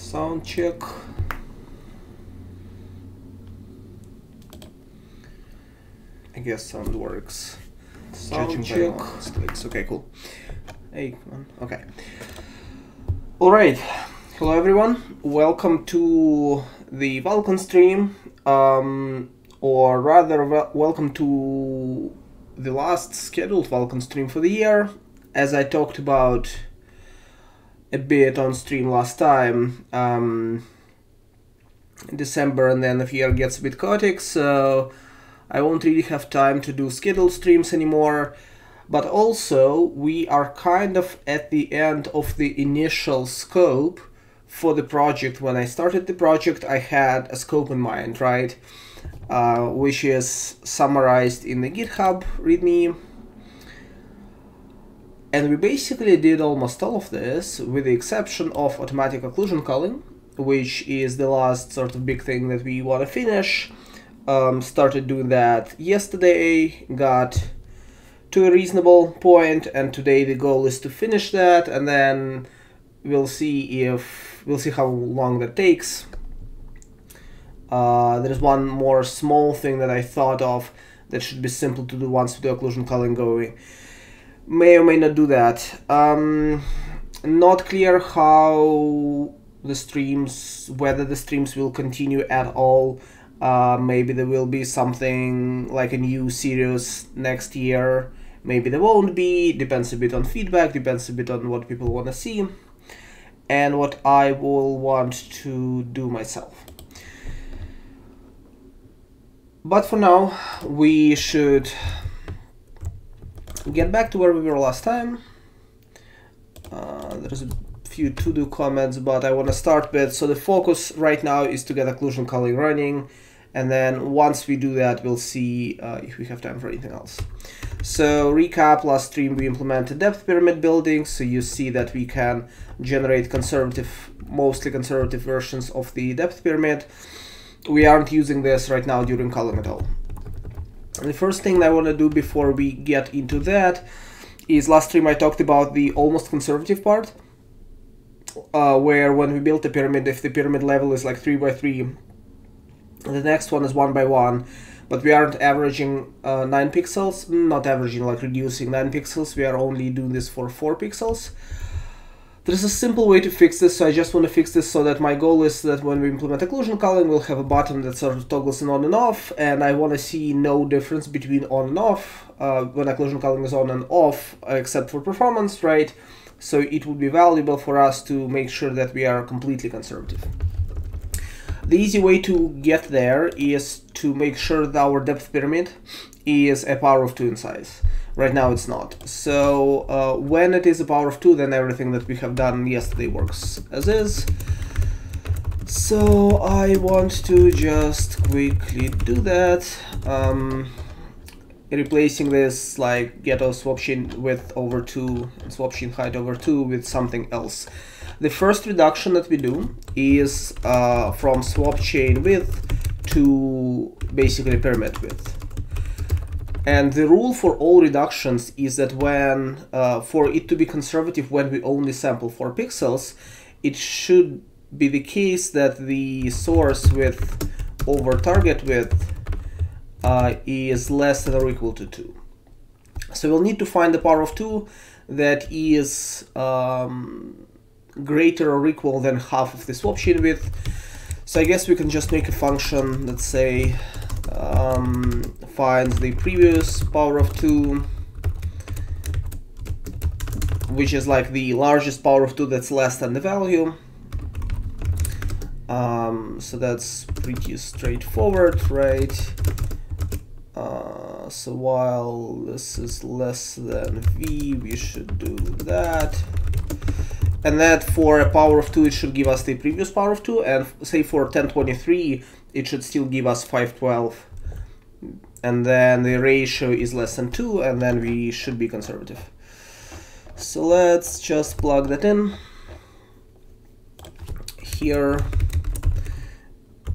Sound check. I guess sound works. Sound check. Okay, cool. Hey, come on. Okay. All right. Hello, everyone. Welcome to the Vulkan stream, or rather, welcome to the last scheduled Vulkan stream for the year. As I talked about a bit on stream last time, December and the end of year gets a bit chaotic, so I won't really have time to do scheduled streams anymore. But also, we are kind of at the end of the initial scope for the project. When I started the project, I had a scope in mind, right? Which is summarized in the GitHub README. And we basically did almost all of this, with the exception of automatic occlusion culling, which is the last sort of big thing that we want to finish. Started doing that yesterday, got to a reasonable point, and today the goal is to finish that, and then we'll see how long that takes. There's one more small thing that I thought of that should be simple to do once with the occlusion culling going. May or may not do that. Not clear how the streams, whether the streams will continue at all. Maybe there will be something like a new series next year. Maybe there won't be. Depends a bit on feedback, depends a bit on what people want to see, and what I will want to do myself. But for now, we should get back to where we were last time. There's a few to-do comments, but I want to start with, so the focus right now is to get occlusion culling running, and then once we do that, we'll see if we have time for anything else. So recap, last stream we implemented depth pyramid building, so you see that we can generate conservative, mostly conservative versions of the depth pyramid. We aren't using this right now during culling at all. The first thing I want to do before we get into that is, last stream I talked about the almost conservative part, where when we build a pyramid, if the pyramid level is like 3 by 3, the next one is 1 by 1, but we aren't averaging 9 pixels, not averaging, like reducing 9 pixels, we are only doing this for 4 pixels. There's a simple way to fix this, so I just want to fix this so that my goal is that when we implement occlusion culling, we'll have a button that sort of toggles in on and off, and I want to see no difference between on and off when occlusion culling is on and off, except for performance, right? So it would be valuable for us to make sure that we are completely conservative. The easy way to get there is to make sure that our depth pyramid is a power of 2 in size. Right now it's not. So when it is a power of 2, then everything that we have done yesterday works as is. So I want to just quickly do that. Replacing this, like ghetto swap chain width over 2 and swap chain height over 2 with something else. The first reduction that we do is from swap chain width to basically pyramid width. And the rule for all reductions is that when, for it to be conservative when we only sample 4 pixels, it should be the case that the source width over target width is less than or equal to 2. So we'll need to find the power of 2 that is greater or equal than half of the swap chain width. So I guess we can just make a function that, say, finds the previous power of 2, which is like the largest power of 2 that's less than the value. So that's pretty straightforward, right? So while this is less than v, we should do that. And that for a power of 2, it should give us the previous power of 2, and say for 1023, it should still give us 512. And then the ratio is less than 2, and then we should be conservative. So let's just plug that in here.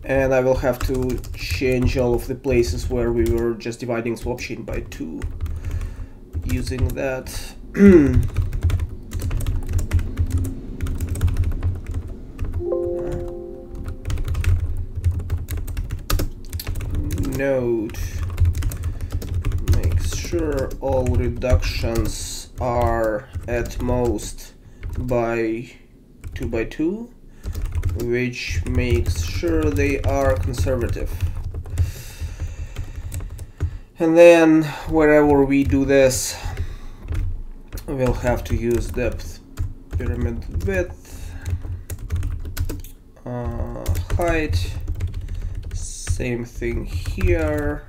And I will have to change all of the places where we were just dividing swap chain by 2 using that. node makes sure all reductions are at most by 2 by 2, which makes sure they are conservative. And then wherever we do this, we'll have to use depth, pyramid width, height, same thing here.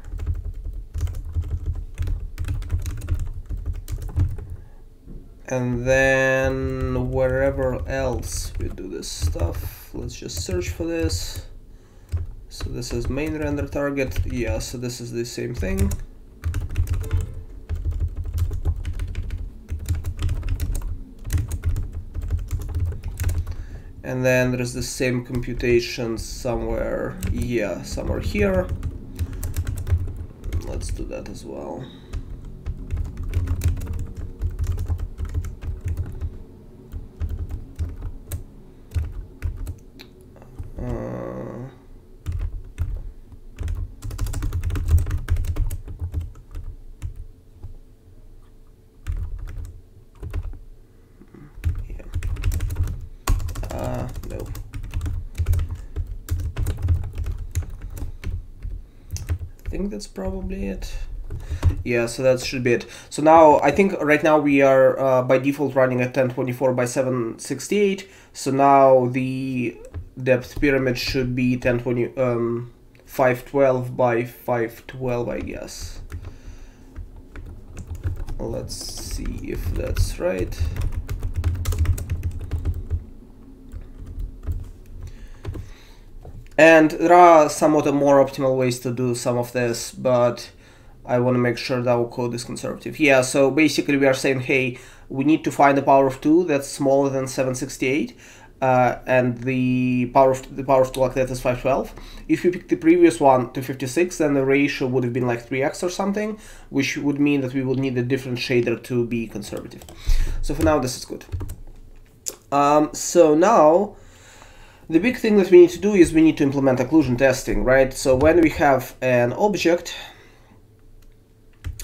And then wherever else we do this stuff, let's just search for this. So this is main render target. Yeah, so this is the same thing. And then there's the same computation somewhere, yeah, somewhere here. Let's do that as well. No. I think that's probably it. Yeah, so that should be it. So now I think right now we are by default running at 1024 by 768. So now the depth pyramid should be 512 by 512, I guess. Let's see if that's right. And there are somewhat more optimal ways to do some of this, but I want to make sure that our code is conservative. Yeah, so basically we are saying, hey, we need to find a power of 2 that's smaller than 768, and the power of 2 like that is 512. If we pick the previous one to 56, then the ratio would have been like 3x or something, which would mean that we would need a different shader to be conservative. So for now, this is good. So now, the big thing that we need to do is we need to implement occlusion testing, right? So when we have an object,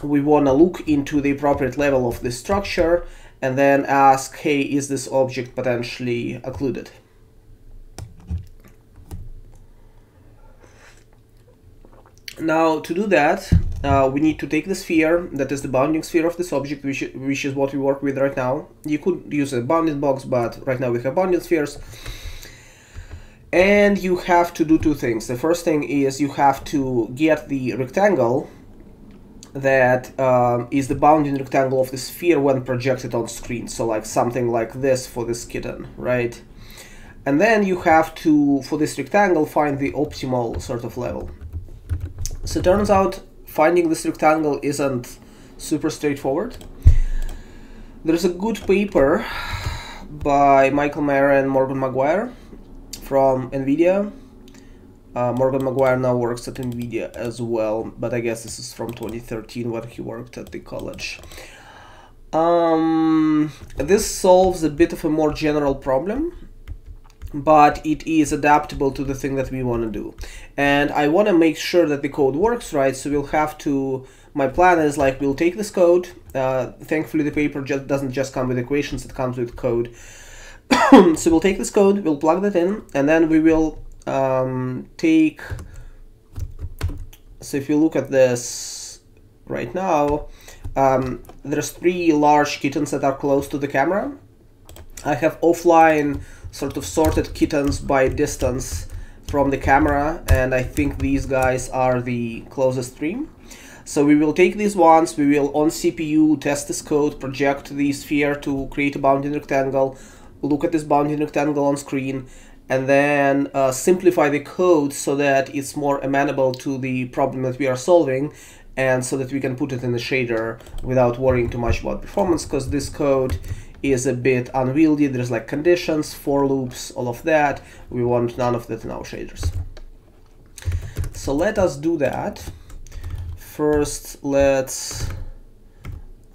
we want to look into the appropriate level of the structure and then ask, hey, is this object potentially occluded? Now, to do that, we need to take the sphere, that is the bounding sphere of this object, which is what we work with right now. You could use a bounding box, but right now we have bounding spheres. And you have to do two things. The first thing is you have to get the rectangle that is the bounding rectangle of the sphere when projected on screen. So like something like this for this kitten, right? And then you have to, for this rectangle, find the optimal sort of level. So it turns out finding this rectangle isn't super straightforward. There's a good paper by Michael Mayer and Morgan Maguire from NVIDIA. Morgan Maguire now works at NVIDIA as well, but I guess this is from 2013 when he worked at the college. This solves a bit of a more general problem, but it is adaptable to the thing that we want to do. And I want to make sure that the code works right, so we'll have to, my plan is like we'll take this code, thankfully the paper doesn't just come with equations, it comes with code. So we'll take this code, we'll plug that in, and then we will take, so if you look at this right now, there's 3 large kittens that are close to the camera. I have offline sort of sorted kittens by distance from the camera, and I think these guys are the closest 3. So we will take these ones, we will on CPU test this code, project the sphere to create a bounding rectangle, look at this bounding rectangle on screen, and then simplify the code so that it's more amenable to the problem that we are solving, and so that we can put it in the shader without worrying too much about performance, because this code is a bit unwieldy. There's like conditions, for loops, all of that. We want none of that in our shaders. So let us do that. First, let's,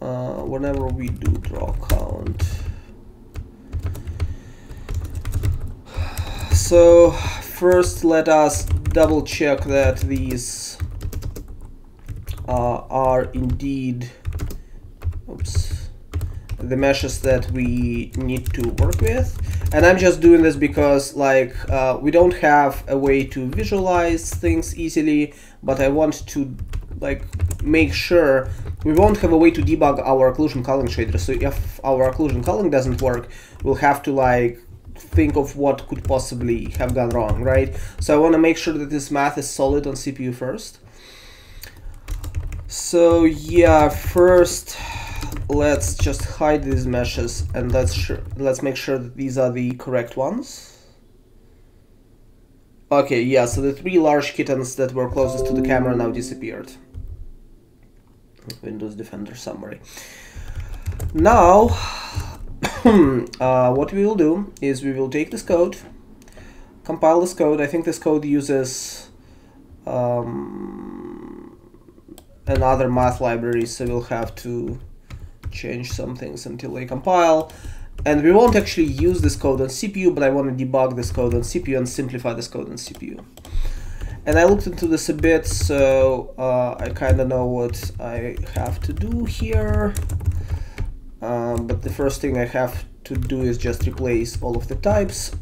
whenever we do draw count, so first let us double check that these are indeed, oops, the meshes that we need to work with. And I'm just doing this because like we don't have a way to visualize things easily, but I want to like make sure we won't have a way to debug our occlusion culling shader. So if our occlusion culling doesn't work, we'll have to like think of what could possibly have gone wrong, right? So I want to make sure that this math is solid on CPU first. So yeah, first let's just hide these meshes and let's make sure that these are the correct ones. Okay, yeah, so the 3 large kittens that were closest to the camera now disappeared. Windows Defender summary. Now, what we will do is we will take this code, compile this code. I think this code uses another math library, so we'll have to change some things until they compile. And we won't actually use this code on CPU, but I want to debug this code on CPU and simplify this code on CPU. And I looked into this a bit, so I kind of know what I have to do here. But the first thing I have to do is just replace all of the types.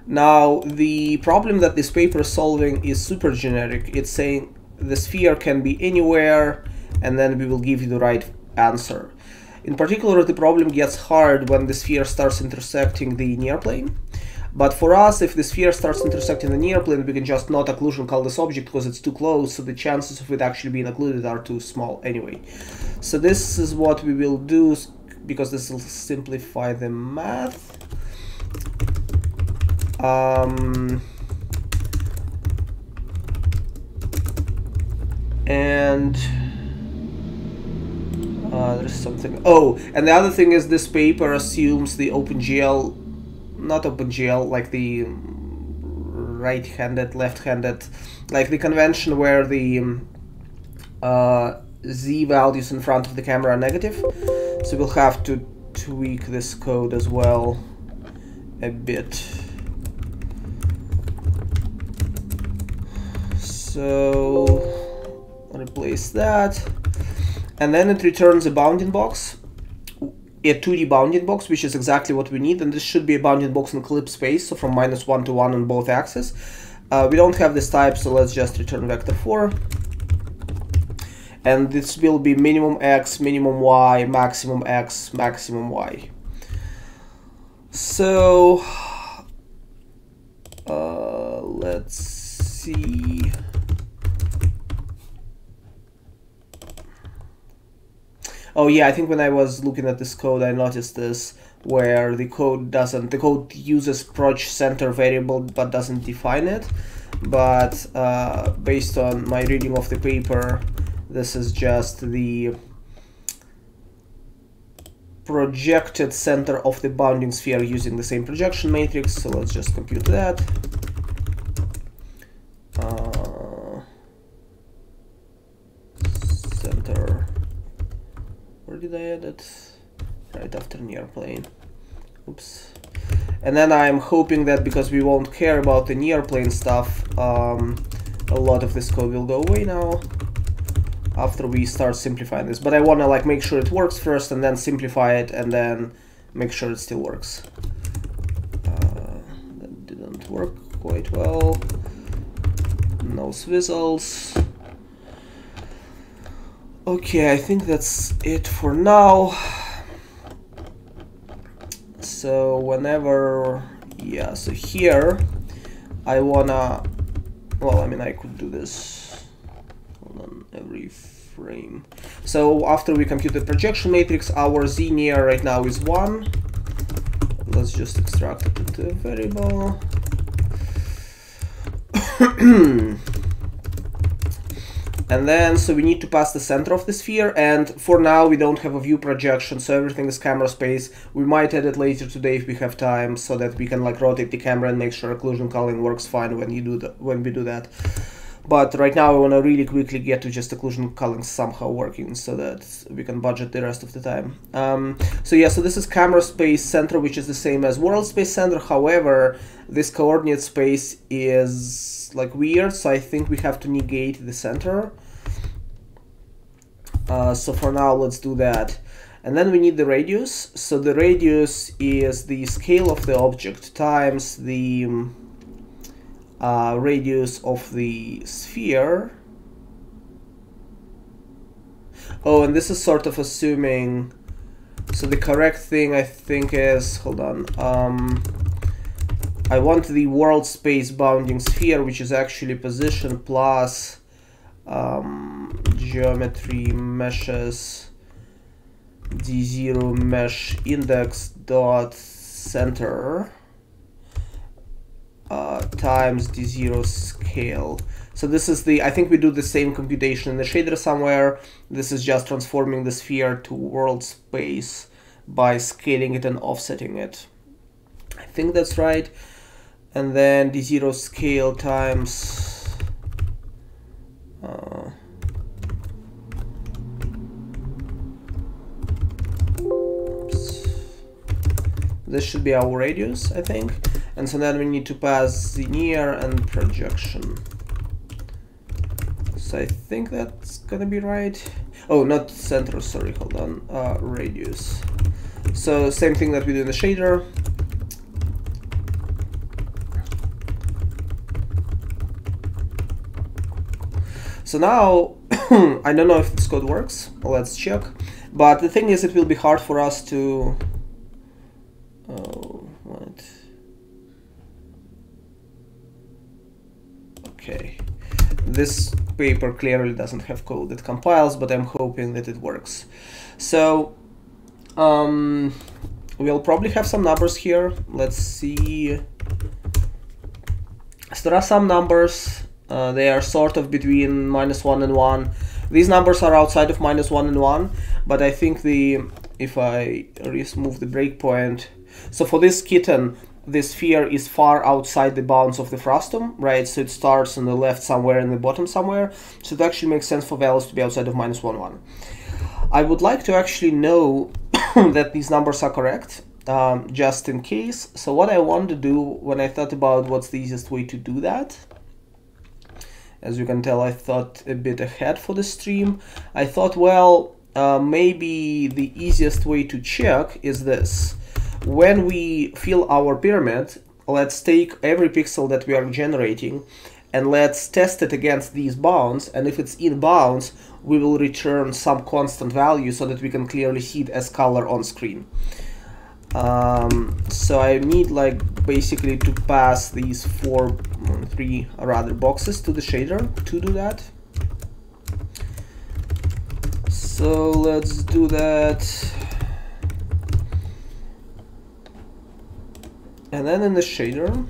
Now, the problem that this paper is solving is super generic. It's saying the sphere can be anywhere, and then we will give you the right answer. In particular, the problem gets hard when the sphere starts intersecting the near plane. But for us, if the sphere starts intersecting the near plane, we can just not occlusion cull this object because it's too close, so the chances of it actually being occluded are too small anyway. So this is what we will do, because this will simplify the math. And there's something. Oh, and the other thing is this paper assumes the OpenGL, not OpenGL, like the right-handed, left-handed, like the convention where the Z values in front of the camera are negative. So we'll have to tweak this code as well a bit. So replace that. And then it returns a bounding box, a 2D bounding box, which is exactly what we need. And this should be a bounding box in clip space, so from -1 to 1 on both axes. We don't have this type, so let's just return vector 4. And this will be minimum x, minimum y, maximum x, maximum y. So let's see. Oh yeah, I think when I was looking at this code, I noticed this, where the code uses proj center variable but doesn't define it. But based on my reading of the paper, this is just the projected center of the bounding sphere using the same projection matrix. So let's just compute that. Center. Where did I add it? Right after near plane. Oops. And then I'm hoping that because we won't care about the near plane stuff, a lot of this code will go away now after we start simplifying this. But I want to like make sure it works first and then simplify it and then make sure it still works. That didn't work quite well. No swizzles. Okay, I think that's it for now. So whenever, yeah, so here I wanna, well, I mean, I could do this on every frame. So after we compute the projection matrix, our Z near right now is 1. Let's just extract it into a variable. And then, so we need to pass the center of the sphere, and for now we don't have a view projection, so everything is camera space. We might add it later today if we have time, so that we can like rotate the camera and make sure occlusion culling works fine when we do that. But right now I want to really quickly get to just occlusion culling somehow working so that we can budget the rest of the time. So yeah, so this is camera space center, which is the same as world space center. However, this coordinate space is like weird, so I think we have to negate the center. So for now, let's do that. And then we need the radius. So the radius is the scale of the object times the radius of the sphere. Oh, and this is sort of assuming, so the correct thing I think is, hold on, I want the world space bounding sphere, which is actually position plus geometry meshes d0 mesh index dot center times d0 scale. So this is the, I think we do the same computation in the shader somewhere. This is just transforming the sphere to world space by scaling it and offsetting it. I think that's right. And then d0 scale times this should be our radius, I think. And so then we need to pass the near and projection. So I think that's gonna be right. Oh, not center, sorry, hold on. Radius. So same thing that we do in the shader. So now, I don't know if this code works. Let's check. But the thing is, it will be hard for us to... Oh, what? Okay. This paper clearly doesn't have code that compiles, but I'm hoping that it works. So, we'll probably have some numbers here. Let's see. So there are some numbers. They are sort of between -1 and 1. These numbers are outside of -1 and 1, but I think if I remove the breakpoint, so for this kitten, the sphere is far outside the bounds of the frustum, right? So it starts on the left somewhere and the bottom somewhere. So it actually makes sense for values to be outside of -1, 1. I would like to actually know that these numbers are correct, just in case. So what I want to do when I thought about what's the easiest way to do that, as you can tell, I thought a bit ahead for the stream. I thought, well, maybe the easiest way to check is this. When we fill our pyramid, let's take every pixel that we are generating and let's test it against these bounds. And if it's in bounds, we will return some constant value so that we can clearly see it as color on screen. So I need like basically to pass these three boxes to the shader to do that. So let's do that. And then in the shader,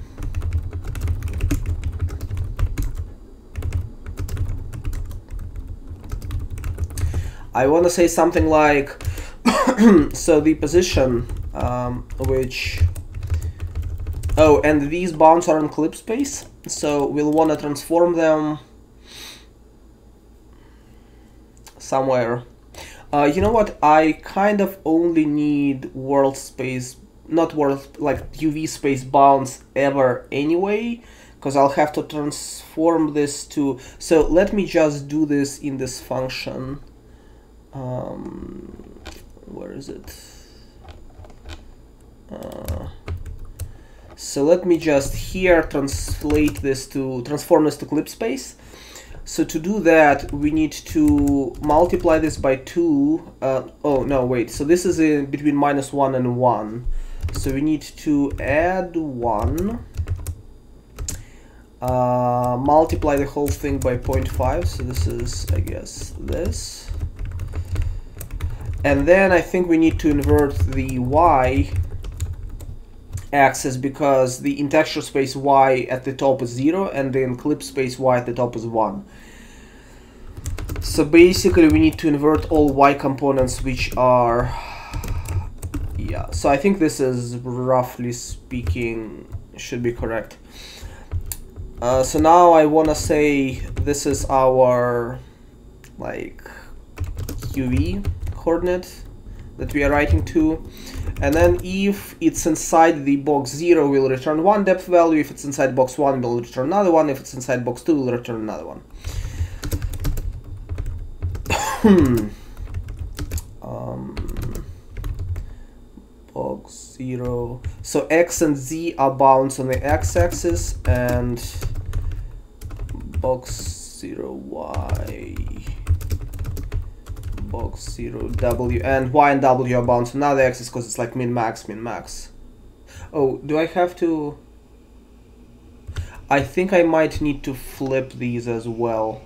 I want to say something like, so the position, which, oh, and these bounds are in clip space, so we'll want to transform them somewhere. You know what, I kind of only need world space, not world, like UV space bounds ever anyway, because I'll have to transform this to, so let me just do this in this function. Where is it? So let me just here translate this to, transform this to clip space. So to do that, we need to multiply this by 2. Oh, no, wait. So this is in between -1 and 1. So we need to add 1. Multiply the whole thing by 0.5. So this is, I guess, this. And then I think we need to invert the y axis because the in texture space y at the top is 0 and the in clip space y at the top is 1. So basically we need to invert all y components, which are, yeah, so I think this is roughly speaking should be correct. So now I want to say this is our like QV coordinate that we are writing to, and then if it's inside the box 0 we'll return one depth value, if it's inside box 1 we'll return another one, if it's inside box 2 we'll return another one. Box 0, so X and Z are bounds on the X-axis, and box 0 Y, box 0 W, and Y and W are bounds on another axis because it's like min max, min max. Oh, do I have to? I think I might need to flip these as well,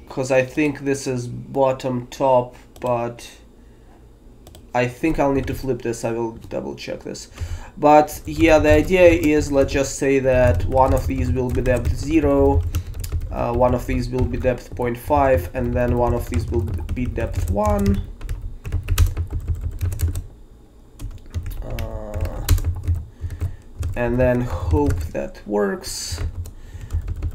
because I think this is bottom top, but I think I'll need to flip this. I will double check this. But yeah, the idea is, let's just say that one of these will be depth 0, one of these will be depth 0.5, and then one of these will be depth 1. And then hope that works.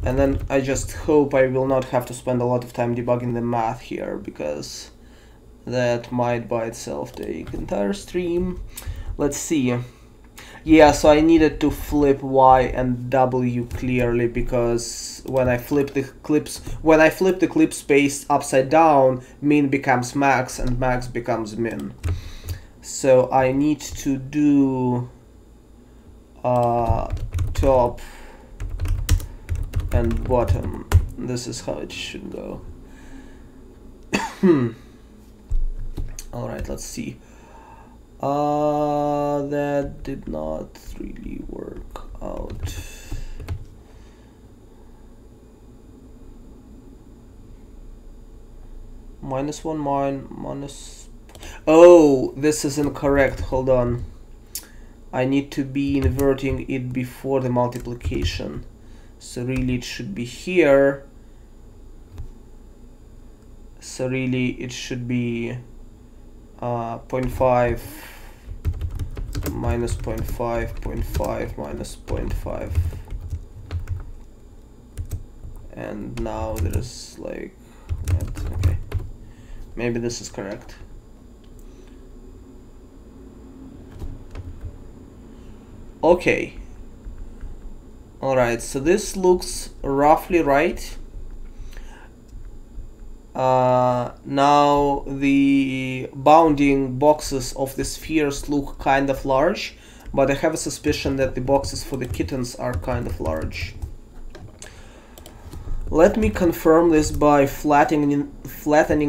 And then I just hope I will not have to spend a lot of time debugging the math here, because that might by itself take entire stream. Let's see. Yeah, so I needed to flip Y and W clearly, because when I flip the clip space upside down, min becomes max and max becomes min. So I need to do top and bottom. This is how it should go. Alright, let's see. That did not really work out. -1 minus. Oh, this is incorrect. Hold on. I need to be inverting it before the multiplication. So really it should be here. So really it should be 0.5 minus 0.5, 0.5 minus 0.5. And now there's like, okay, maybe this is correct. Okay. Alright, so this looks roughly right. Now the bounding boxes of the spheres look kind of large, but I have a suspicion that the boxes for the kittens are kind of large. Let me confirm this by flattening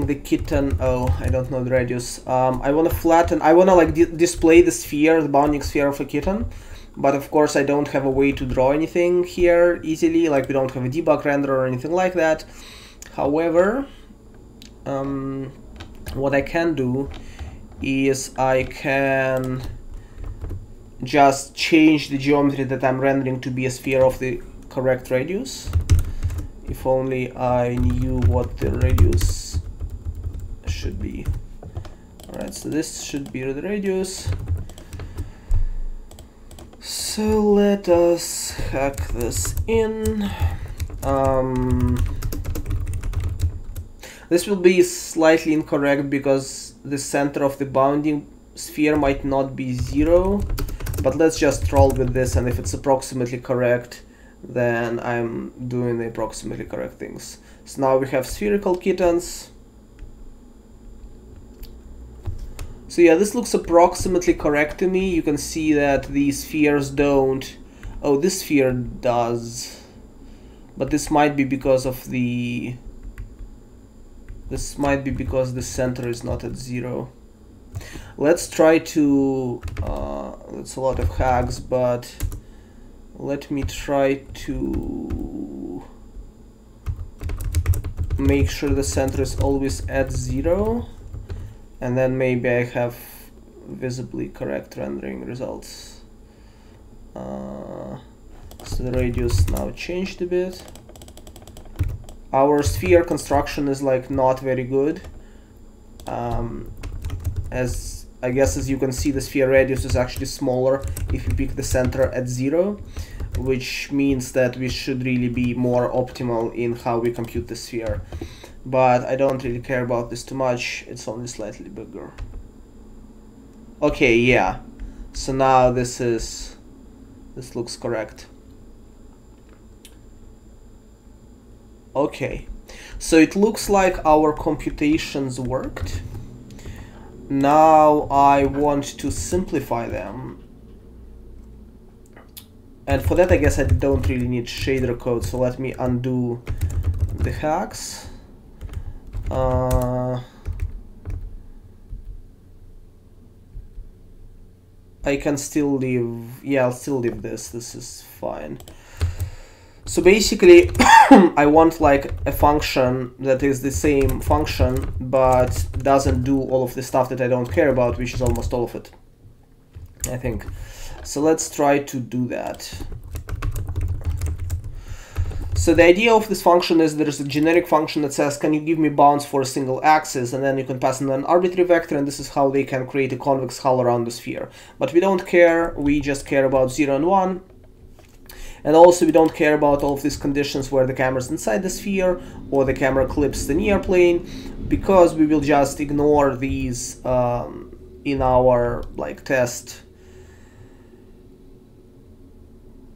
the kitten. Oh, I don't know the radius. I want to like display the sphere, the bounding sphere of a kitten. But of course I don't have a way to draw anything here easily, like we don't have a debug render or anything like that. However, what I can do is I can just change the geometry that I'm rendering to be a sphere of the correct radius. If only I knew what the radius should be. Alright, so this should be the radius. So let us hack this in. This will be slightly incorrect because the center of the bounding sphere might not be 0, but let's just roll with this, and if it's approximately correct, then I'm doing the approximately correct things. So now we have spherical kittens. So yeah, this looks approximately correct to me. You can see that these spheres don't. Oh, this sphere does. But this might be because of the... This might be because the center is not at 0. Let's try to... that's a lot of hacks, but... Let me try to... make sure the center is always at 0. And then maybe I have visibly correct rendering results. So the radius now changed a bit. Our sphere construction is like not very good. As I guess as you can see, the sphere radius is actually smaller if you pick the center at 0. which means that we should really be more optimal in how we compute the sphere. But I don't really care about this too much, it's only slightly bigger. Okay, yeah. So now this looks correct. Okay. So it looks like our computations worked. Now I want to simplify them. And for that, I guess I don't really need shader code, so let me undo the hacks. I can still leave, yeah, I'll still leave this is fine. So basically, I want like a function that is the same function, but doesn't do all of the stuff that I don't care about, which is almost all of it, I think. So let's try to do that. So the idea of this function is there's a generic function that says, can you give me bounds for a single axis? And then you can pass in an arbitrary vector, and this is how they can create a convex hull around the sphere. But we don't care, we just care about 0 and 1. And also we don't care about all of these conditions where the camera is inside the sphere or the camera clips the near plane, because we will just ignore these in our like test.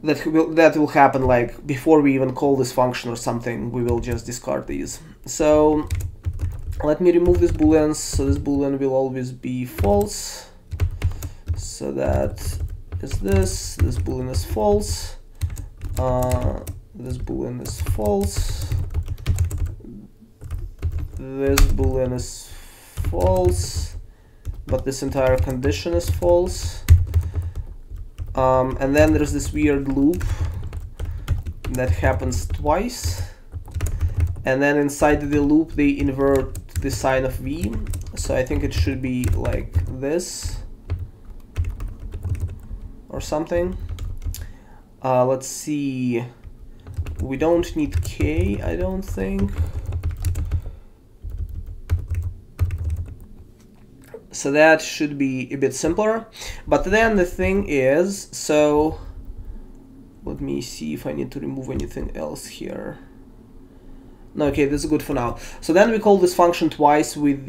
That will happen like before we even call this function or something. We will just discard these. So let me remove these booleans. So this boolean will always be false. So that is this. This boolean is false. This boolean is false. This boolean is false, but this entire condition is false. And then there's this weird loop that happens twice, and then inside the loop they invert the sign of v, so I think it should be like this or something. Let's see, we don't need k, I don't think. So that should be a bit simpler. But then the thing is, so let me see if I need to remove anything else here. No, okay, this is good for now. So then we call this function twice with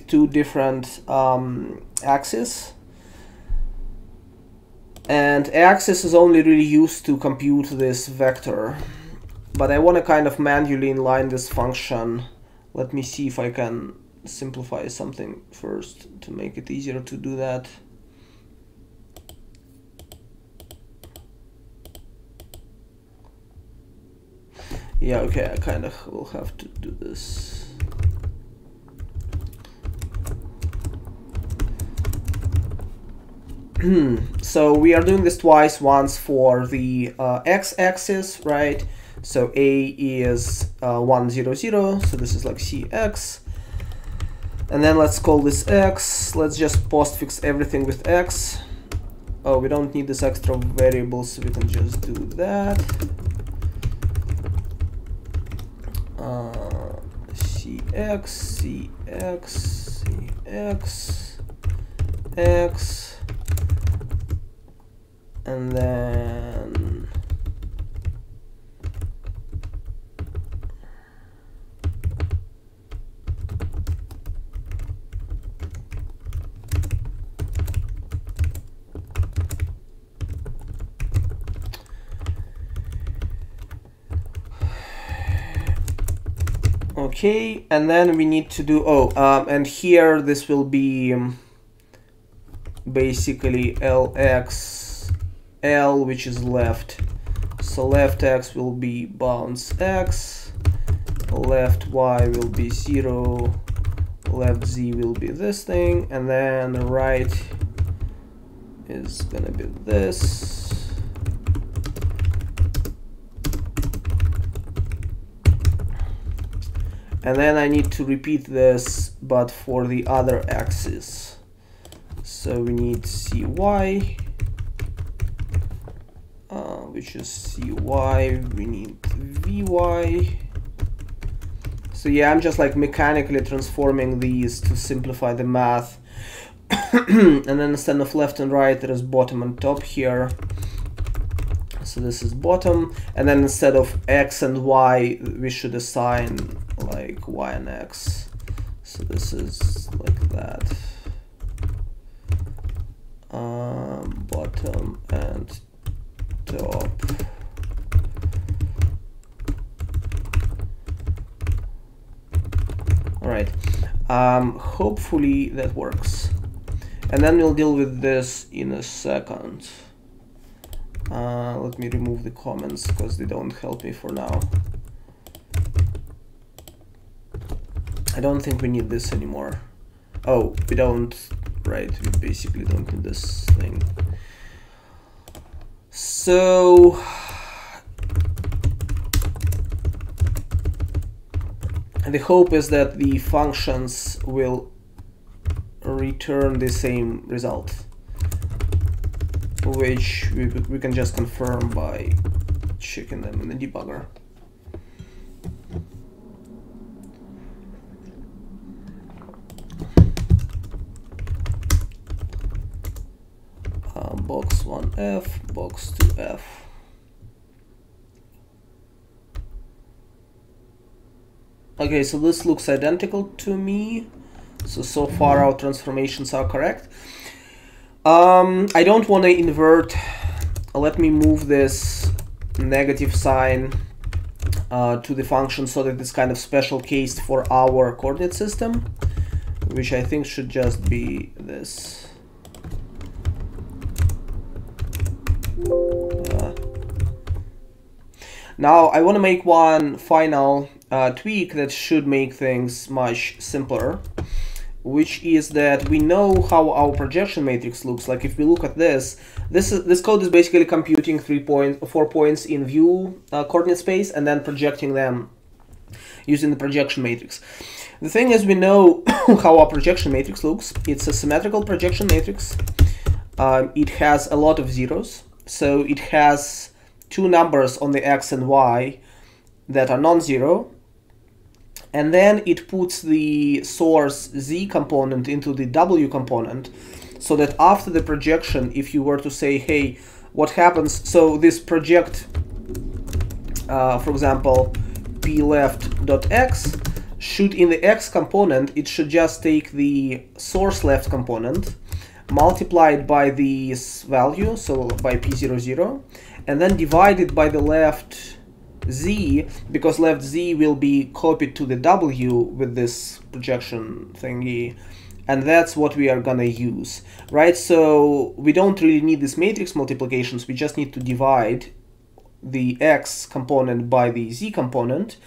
two different axes. And axis is only really used to compute this vector. But I want to kind of manually inline this function. Let me see if I can simplify something first to make it easier to do that. Yeah, okay, I kind of will have to do this. So we are doing this twice, once for the x-axis, right? So A is 1, 0, 0, so this is like Cx. And then let's call this x. Let's just postfix everything with x. Oh, we don't need this extra variable, so we can just do that. Cx, Cx, Cx, x. And then okay, and then we need to do, and here this will be basically Lx, L, which is left. So left x will be bounds x, left y will be 0, left z will be this thing, and then the right is gonna be this. And then I need to repeat this, but for the other axis. So we need cy, which is cy, we need vy. So yeah, I'm just like mechanically transforming these to simplify the math. And then instead of left and right, there is bottom and top here. So this is bottom, and then instead of x and y, we should assign like y and x. So this is like that. Bottom and top. All right. Hopefully that works. And then we'll deal with this in a second. Let me remove the comments because they don't help me for now. I don't think we need this anymore. Oh, we don't, right, we basically don't need this thing. So, the hope is that the functions will return the same result, which we can just confirm by checking them in the debugger. Box 1F, box 2F. Okay, so this looks identical to me. So far our transformations are correct. I don't want to invert. Let me move this negative sign to the function so that it's kind of special case for our coordinate system, which I think should just be this. Now I want to make one final tweak that should make things much simpler, which is that we know how our projection matrix looks like. If we look at this code is basically computing 4 points in view coordinate space and then projecting them using the projection matrix. The thing is, we know how our projection matrix looks. It's a symmetrical projection matrix. It has a lot of zeros. So it has two numbers on the x and y that are non-zero. And then it puts the source z component into the w component, so that after the projection, if you were to say, hey, what happens? So this project, for example, p left.x, should in the x component, it should just take the source left component, multiply it by this value, so by p00, and then divide it by the left z, because left z will be copied to the w with this projection thingy, and that's what we are gonna use, right? So we don't really need this matrix multiplications, we just need to divide the x component by the z component.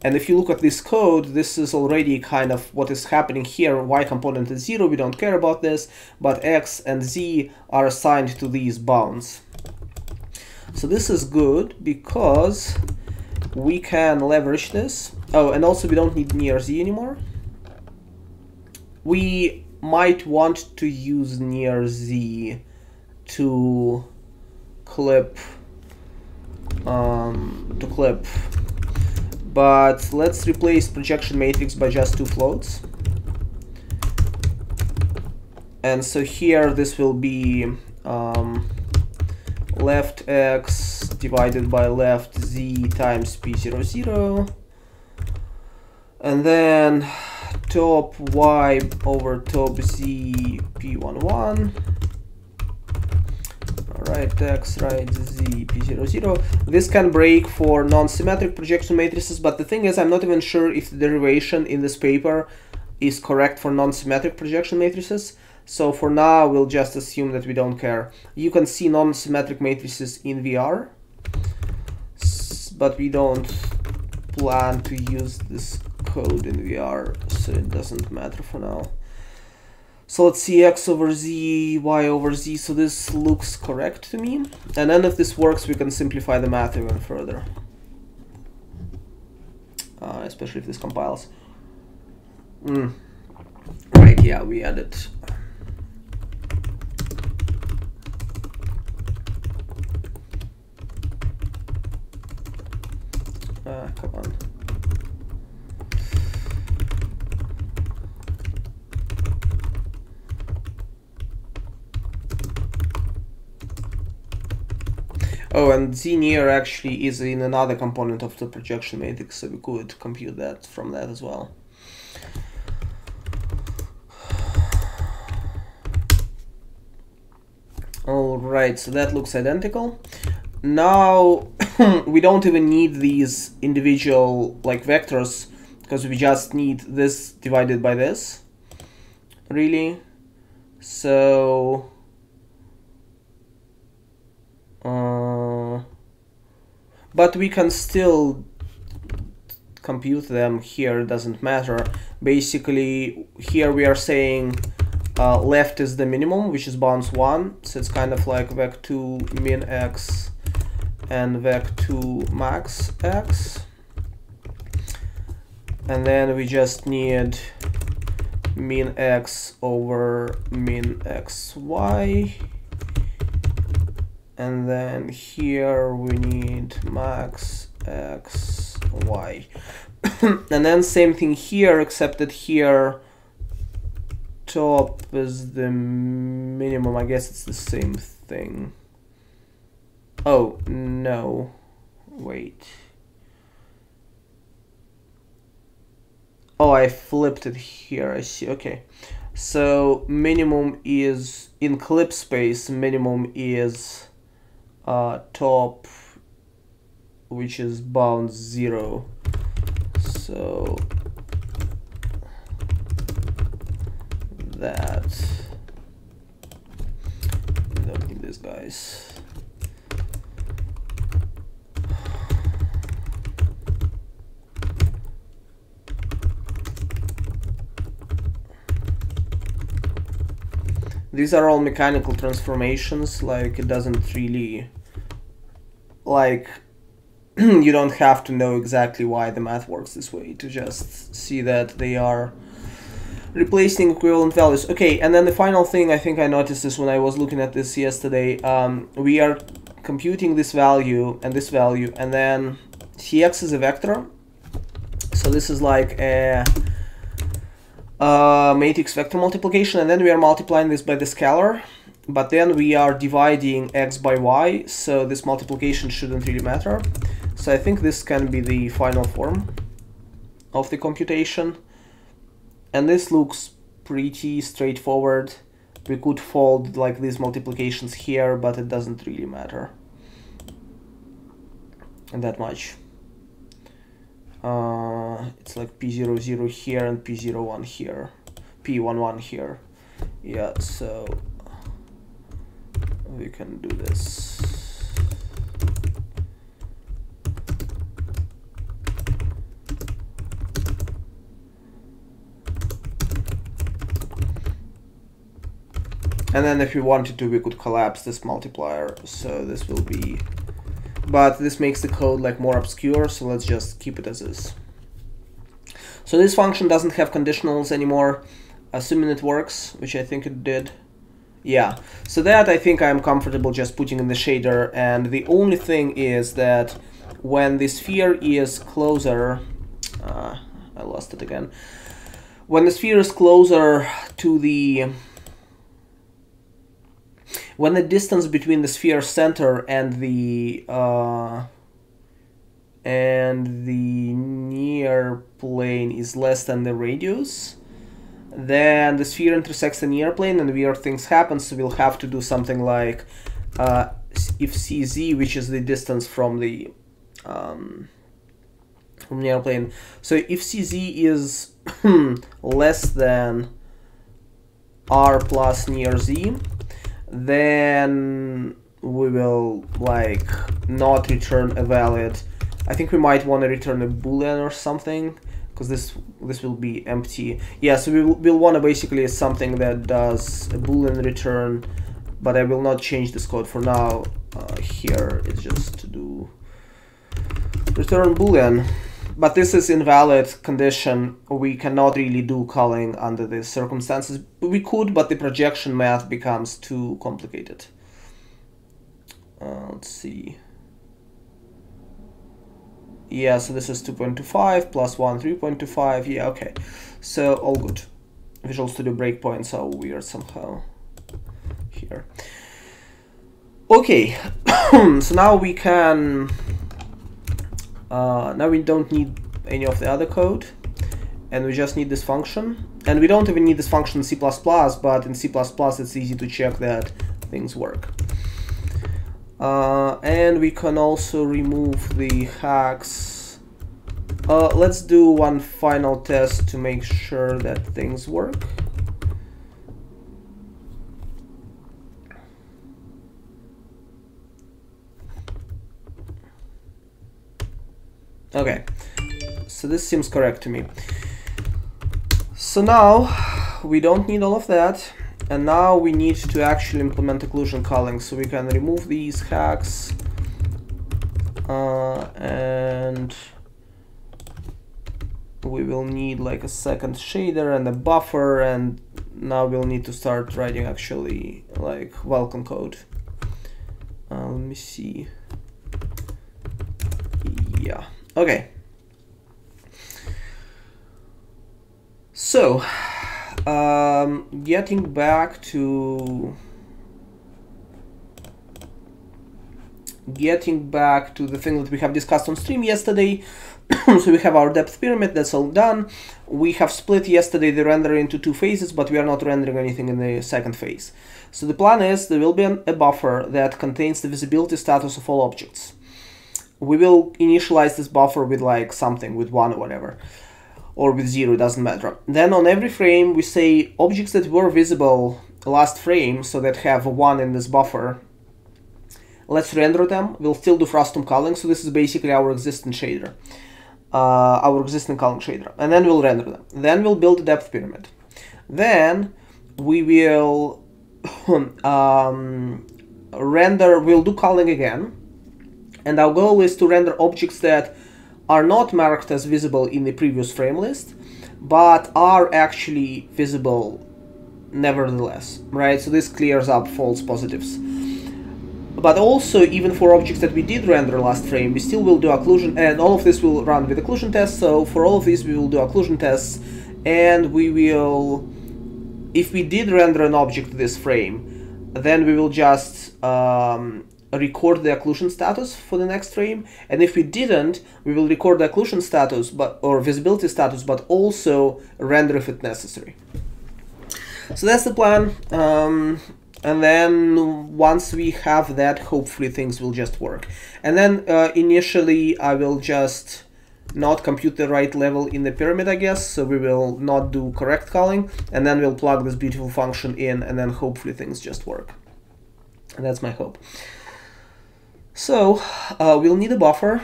And if you look at this code, this is already kind of what is happening here. Y component is 0, we don't care about this, but x and z are assigned to these bounds. So this is good because we can leverage this. Oh, and also we don't need near z anymore. We might want to use near z to clip, but let's replace projection matrix by just two floats. And so here this will be left x divided by left z times p00, and then top y over top z p11, right x, right z p00. This can break for non-symmetric projection matrices, but the thing is, I'm not even sure if the derivation in this paper is correct for non-symmetric projection matrices. So for now, we'll just assume that we don't care. You can see non-symmetric matrices in VR, but we don't plan to use this code in VR, so it doesn't matter for now. So let's see, x over z, y over z, so this looks correct to me. And then if this works, we can simplify the math even further. Especially if this compiles. Right, yeah, we added. Come on. Oh, and z near actually is in another component of the projection matrix, so we could compute that from that as well. All right, so that looks identical. Now we don't even need these individual like vectors, because we just need this divided by this, really. So but we can still compute them here, it doesn't matter. Basically here we are saying left is the minimum, which is bounds 1, so it's kind of like vec2 min x and vec2 max x, and then we just need min x over min xy, and then here we need max x y. And then same thing here, except that here top is the minimum. I guess it's the same thing. Oh no, wait. Oh, I flipped it here, I see. Okay, so minimum is in clip space, minimum is top, which is bound 0. So that, we don't need this, guys. These are all mechanical transformations, like it doesn't really, like, you don't have to know exactly why the math works this way to just see that they are replacing equivalent values. Okay, and then the final thing, I think I noticed this when I was looking at this yesterday, we are computing this value, and then Cx is a vector. So this is like a matrix vector multiplication, and then we are multiplying this by the scalar, but then we are dividing x by y, so this multiplication shouldn't really matter. So I think this can be the final form of the computation, and this looks pretty straightforward. We could fold like these multiplications here, but it doesn't really matter that much. It's like P00 here and P01 here, P11 here. Yeah, so we can do this. And then if we wanted to, we could collapse this multiplier, so this will be, but this makes the code like more obscure, so let's just keep it as is. So this function doesn't have conditionals anymore, assuming it works, which I think it did. Yeah, so that I think I'm comfortable just putting in the shader, and the only thing is that when the sphere is closer, I lost it again. When the sphere is closer to the, when the distance between the sphere center and the near plane is less than the radius, then the sphere intersects the near plane and weird things happen, so we'll have to do something like if CZ, which is the distance from the near plane, so if CZ is less than R plus near Z, then we will like not return a valid. I think we might want to return a boolean or something, because this will be empty. Yeah, so we'll want to basically something that does a boolean return, but I will not change this code for now. Here it's just to do return boolean, but this is invalid condition. We cannot really do culling under these circumstances. We could, but the projection math becomes too complicated. Let's see. Yeah, so this is 2.25 plus 1, 3.25. Yeah, okay. So all good. Visual Studio breakpoints are weird somehow here. Okay, so now we can, now we don't need any of the other code, and we just need this function. And we don't even need this function in C++, but in C++ it's easy to check that things work. And we can also remove the hacks. Let's do one final test to make sure that things work. Okay, so this seems correct to me. So now we don't need all of that, and now we need to actually implement occlusion culling. So we can remove these hacks, and we will need like a second shader and a buffer, and now we'll need to start writing actually like welcome code. Let me see. Yeah. Okay. So, getting back to the thing that we have discussed on stream yesterday. So we have our depth pyramid, that's all done. We have split yesterday the render into 2 phases, but we are not rendering anything in the second phase. So the plan is there will be a buffer that contains the visibility status of all objects. We will initialize this buffer with like something, with 1 or whatever, or with 0, it doesn't matter. Then on every frame we say objects that were visible last frame, so that have a 1 in this buffer, let's render them. We'll still do frustum culling, so this is basically our existing shader, our existing culling shader, and then we'll render them. Then we'll build a depth pyramid. Then we will we'll do culling again, and our goal is to render objects that are not marked as visible in the previous frame list, but are actually visible nevertheless, right? So this clears up false positives. But also, even for objects that we did render last frame, we still will do occlusion, and all of this will run with occlusion tests. So for all of these, we will do occlusion tests, and we will, if we did render an object to this frame, then we will just record the occlusion status for the next frame, and if we didn't, we will record the occlusion status or visibility status, but also render if it's necessary. So that's the plan, and then once we have that, hopefully things will just work. And then initially I will just not compute the right level in the pyramid, I guess, so we will not do correct culling, and then we'll plug this beautiful function in, and then hopefully things just work. And that's my hope. So we'll need a buffer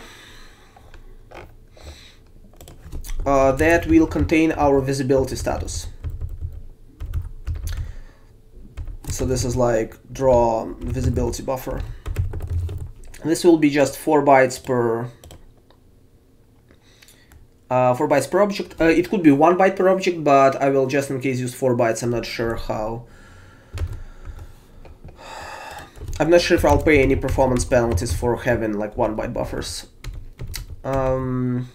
that will contain our visibility status. So this is like draw visibility buffer. This will be just 4 bytes per 4 bytes per object. It could be 1 byte per object, but I will just in case use 4 bytes. I'm not sure how. I'm not sure if I'll pay any performance penalties for having like 1 byte buffers. And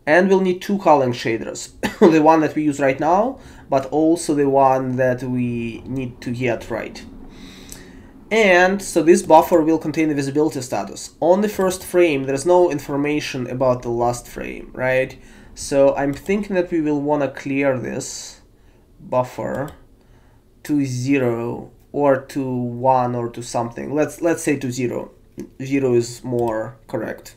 we'll need 2 culling shaders, the one that we use right now, but also the one that we need to get right. And so this buffer will contain the visibility status. On the first frame, there's no information about the last frame, right? So I'm thinking that we will want to clear this buffer to 0 or to 1 or to something. Let's say to 0. 0 is more correct.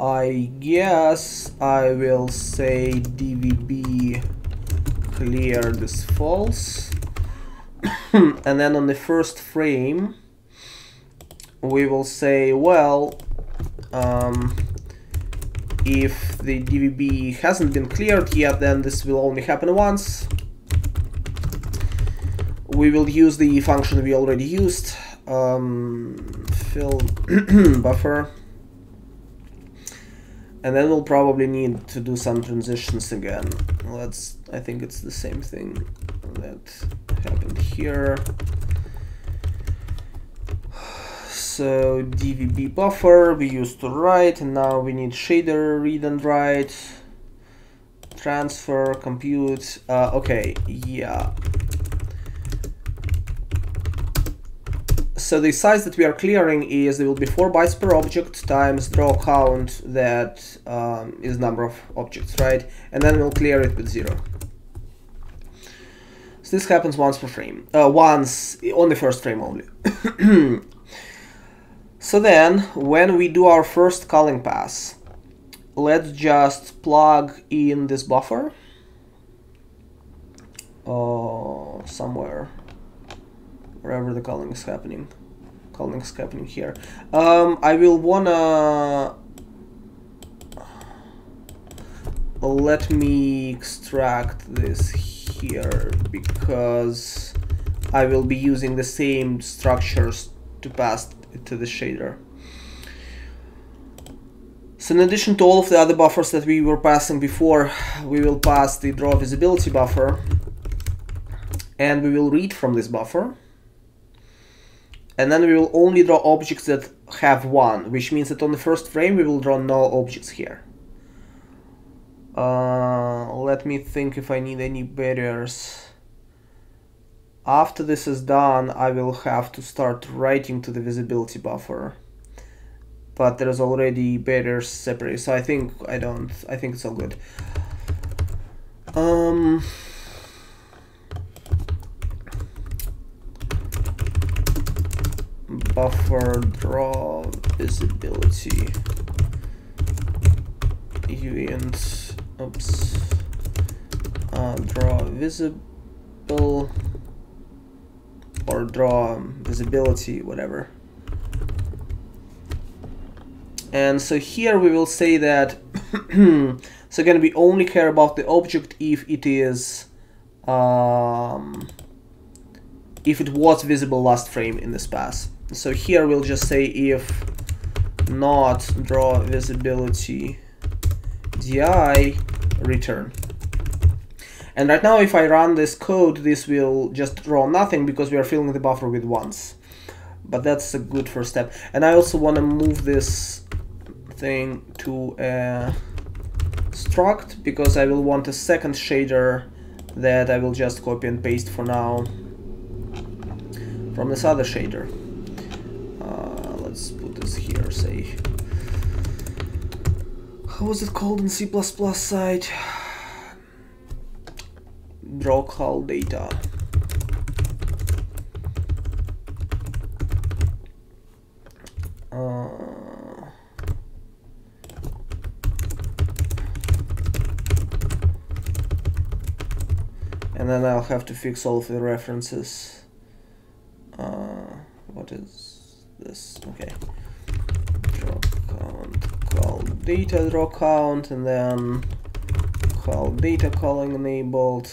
I guess I will say dvb clear this false. And then on the first frame we will say, well, if the dvb hasn't been cleared yet, then this will only happen once. We will use the function we already used, fill buffer, and then we'll probably need to do some transitions again. I think it's the same thing that happened here. So dvb buffer we used to write, and now we need shader read and write transfer, compute. Okay, yeah. So the size that we are clearing is, there will be 4 bytes per object times draw count, that is number of objects, right? And then we'll clear it with 0. So this happens once per frame, once on the first frame only. So then, when we do our first culling pass, let's just plug in this buffer somewhere, wherever the culling is happening. Culling is happening here. I will wanna let me extract this here, because I will be using the same structures to pass it to the shader. So in addition to all of the other buffers that we were passing before, we will pass the draw visibility buffer, and we will read from this buffer, and then we will only draw objects that have 1, which means that on the first frame we will draw no objects here. Let me think if I need any barriers. After this is done, I will have to start writing to the visibility buffer, but there's already barriers separated, so I think it's all good. Buffer draw visibility uint, oops, draw visible, or draw visibility, whatever. And so here we will say that so again, we only care about the object if it is if it was visible last frame in this pass. So here we'll just say if not draw visibility di return. And right now, if I run this code, this will just draw nothing because we are filling the buffer with ones. But that's a good first step. And I also want to move this thing to a struct, because I will want a second shader that I will just copy and paste for now from this other shader. Let's put this here, say. How was it called in C++ side? Draw call data. And then I'll have to fix all of the references. What is this? Okay. Draw count, call data draw count, and then call data calling enabled,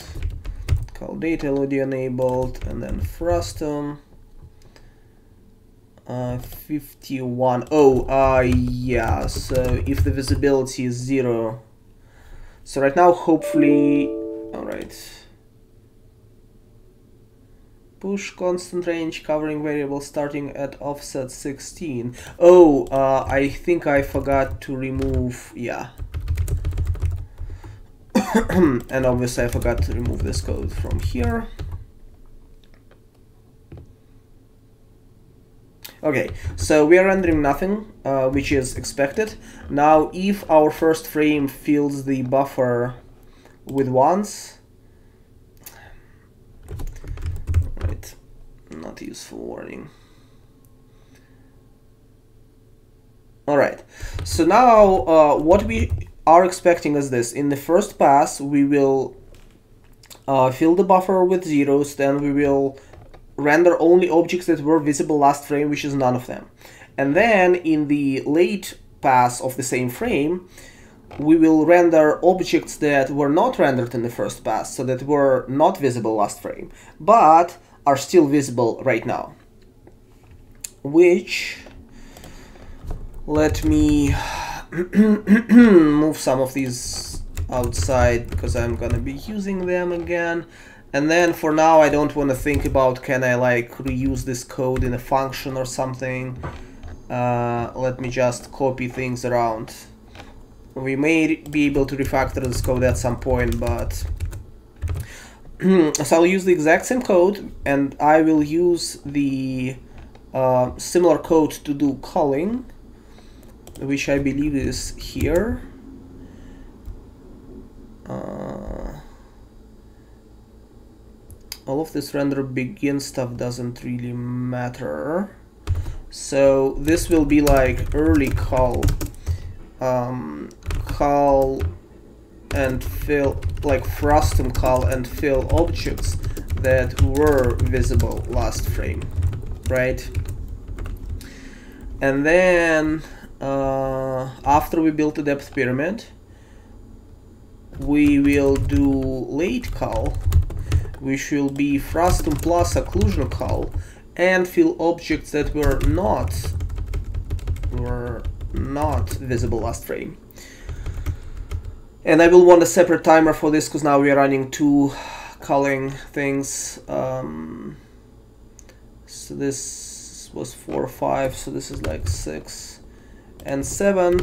call data LOD enabled, and then frustum 51. Yeah, so if the visibility is 0, so right now hopefully, alright, push constant range covering variable starting at offset 16. I think I forgot to remove, yeah. And obviously I forgot to remove this code from here. Okay, so we are rendering nothing, which is expected. Now, if our first frame fills the buffer with ones, right, not useful warning. All right, so now what we are expecting is this. In the first pass, we will fill the buffer with zeros, then we will render only objects that were visible last frame, which is none of them. And then in the late pass of the same frame, we will render objects that were not rendered in the first pass, so that were not visible last frame, but are still visible right now. Which, let me move some of these outside because I'm gonna be using them again. And then for now, I don't want to think about, can I like reuse this code in a function or something. Let me just copy things around. We may be able to refactor this code at some point, but so I'll use the exact same code, and I will use the similar code to do culling, which I believe is here. All of this render begin stuff doesn't really matter. So this will be like early cull and fill, like frustum cull and fill objects that were visible last frame, right? And then after we build the depth pyramid, we will do late cull, which will be frustum plus occlusion cull, and fill objects that were not visible last frame. And I will want a separate timer for this because now we are running two culling things. So this was 4 or 5, so this is like 6 and 7.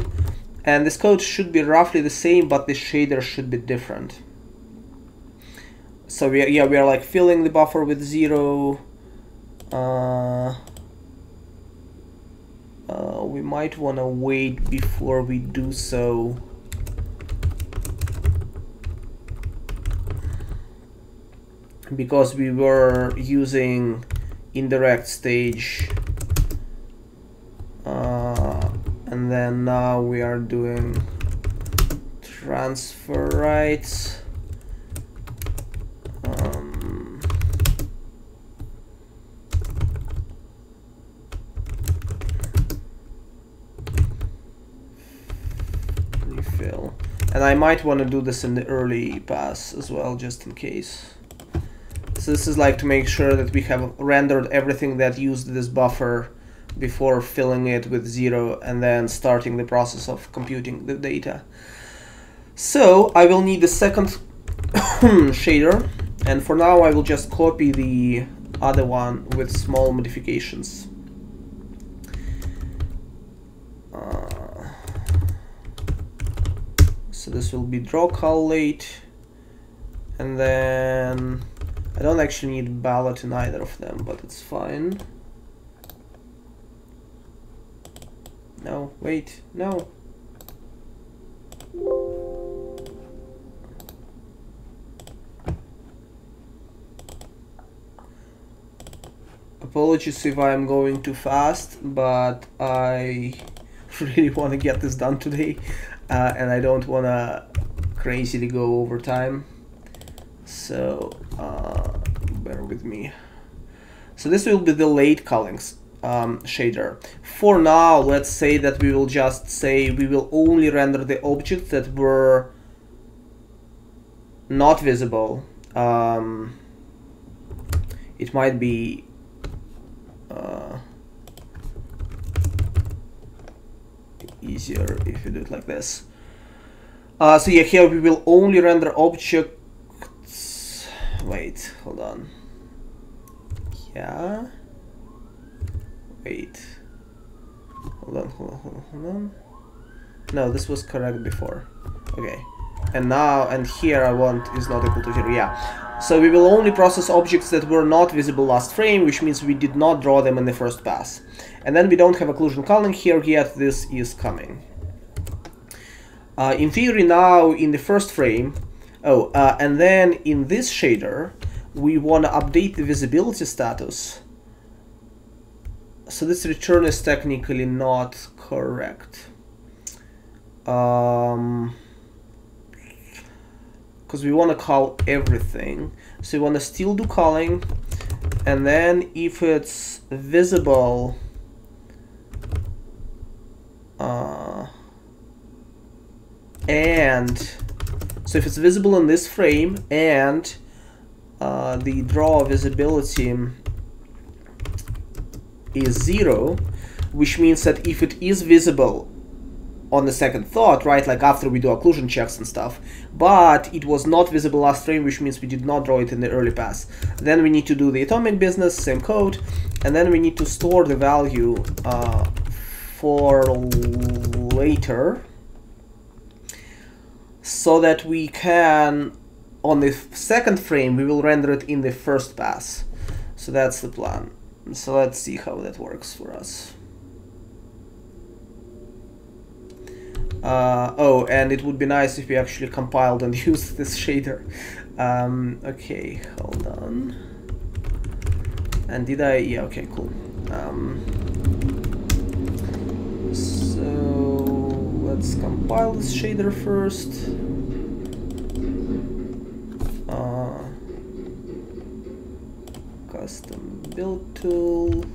And this code should be roughly the same, but the shader should be different. So we are like filling the buffer with 0. We might want to wait before we do so. Because we were using indirect stage, and then now we are doing transfer rights. Refill, and I might want to do this in the early pass as well, just in case. So this is like to make sure that we have rendered everything that used this buffer before filling it with 0 and then starting the process of computing the data. So I will need the second shader, and for now I will just copy the other one with small modifications. So this will be draw cull late, and then I don't actually need ballot in either of them, but it's fine. No, wait, no. Apologies if I'm going too fast, but I really want to get this done today, and I don't want to crazily go over time. So bear with me. So this will be the late culling shader. For now, let's say that we will just say we will only render the objects that were not visible. It might be easier if you do it like this. So yeah, here we will only render objects. Wait, hold on. Yeah. Wait. Hold on. No, this was correct before. Okay. And now, and here I want is not equal to 0. Yeah. So we will only process objects that were not visible last frame, which means we did not draw them in the first pass. And then we don't have occlusion culling here yet. This is coming. In theory now, in the first frame, and then in this shader, we want to update the visibility status. So this return is technically not correct. Because we want to call everything. So we want to still do culling, and then if it's visible, and so if it's visible in this frame and the draw visibility is 0, which means that if it is visible on the second thought, right, like after we do occlusion checks and stuff, but it was not visible last frame, which means we did not draw it in the early pass, then we need to do the atomic business, same code, and then we need to store the value for later. so that we can, on the second frame, we will render it in the first pass. So that's the plan. So let's see how that works for us. Oh, and it would be nice if we actually compiled and used this shader. Okay, hold on. And did I? Yeah, okay, cool. So let's compile this shader first. Custom build tool.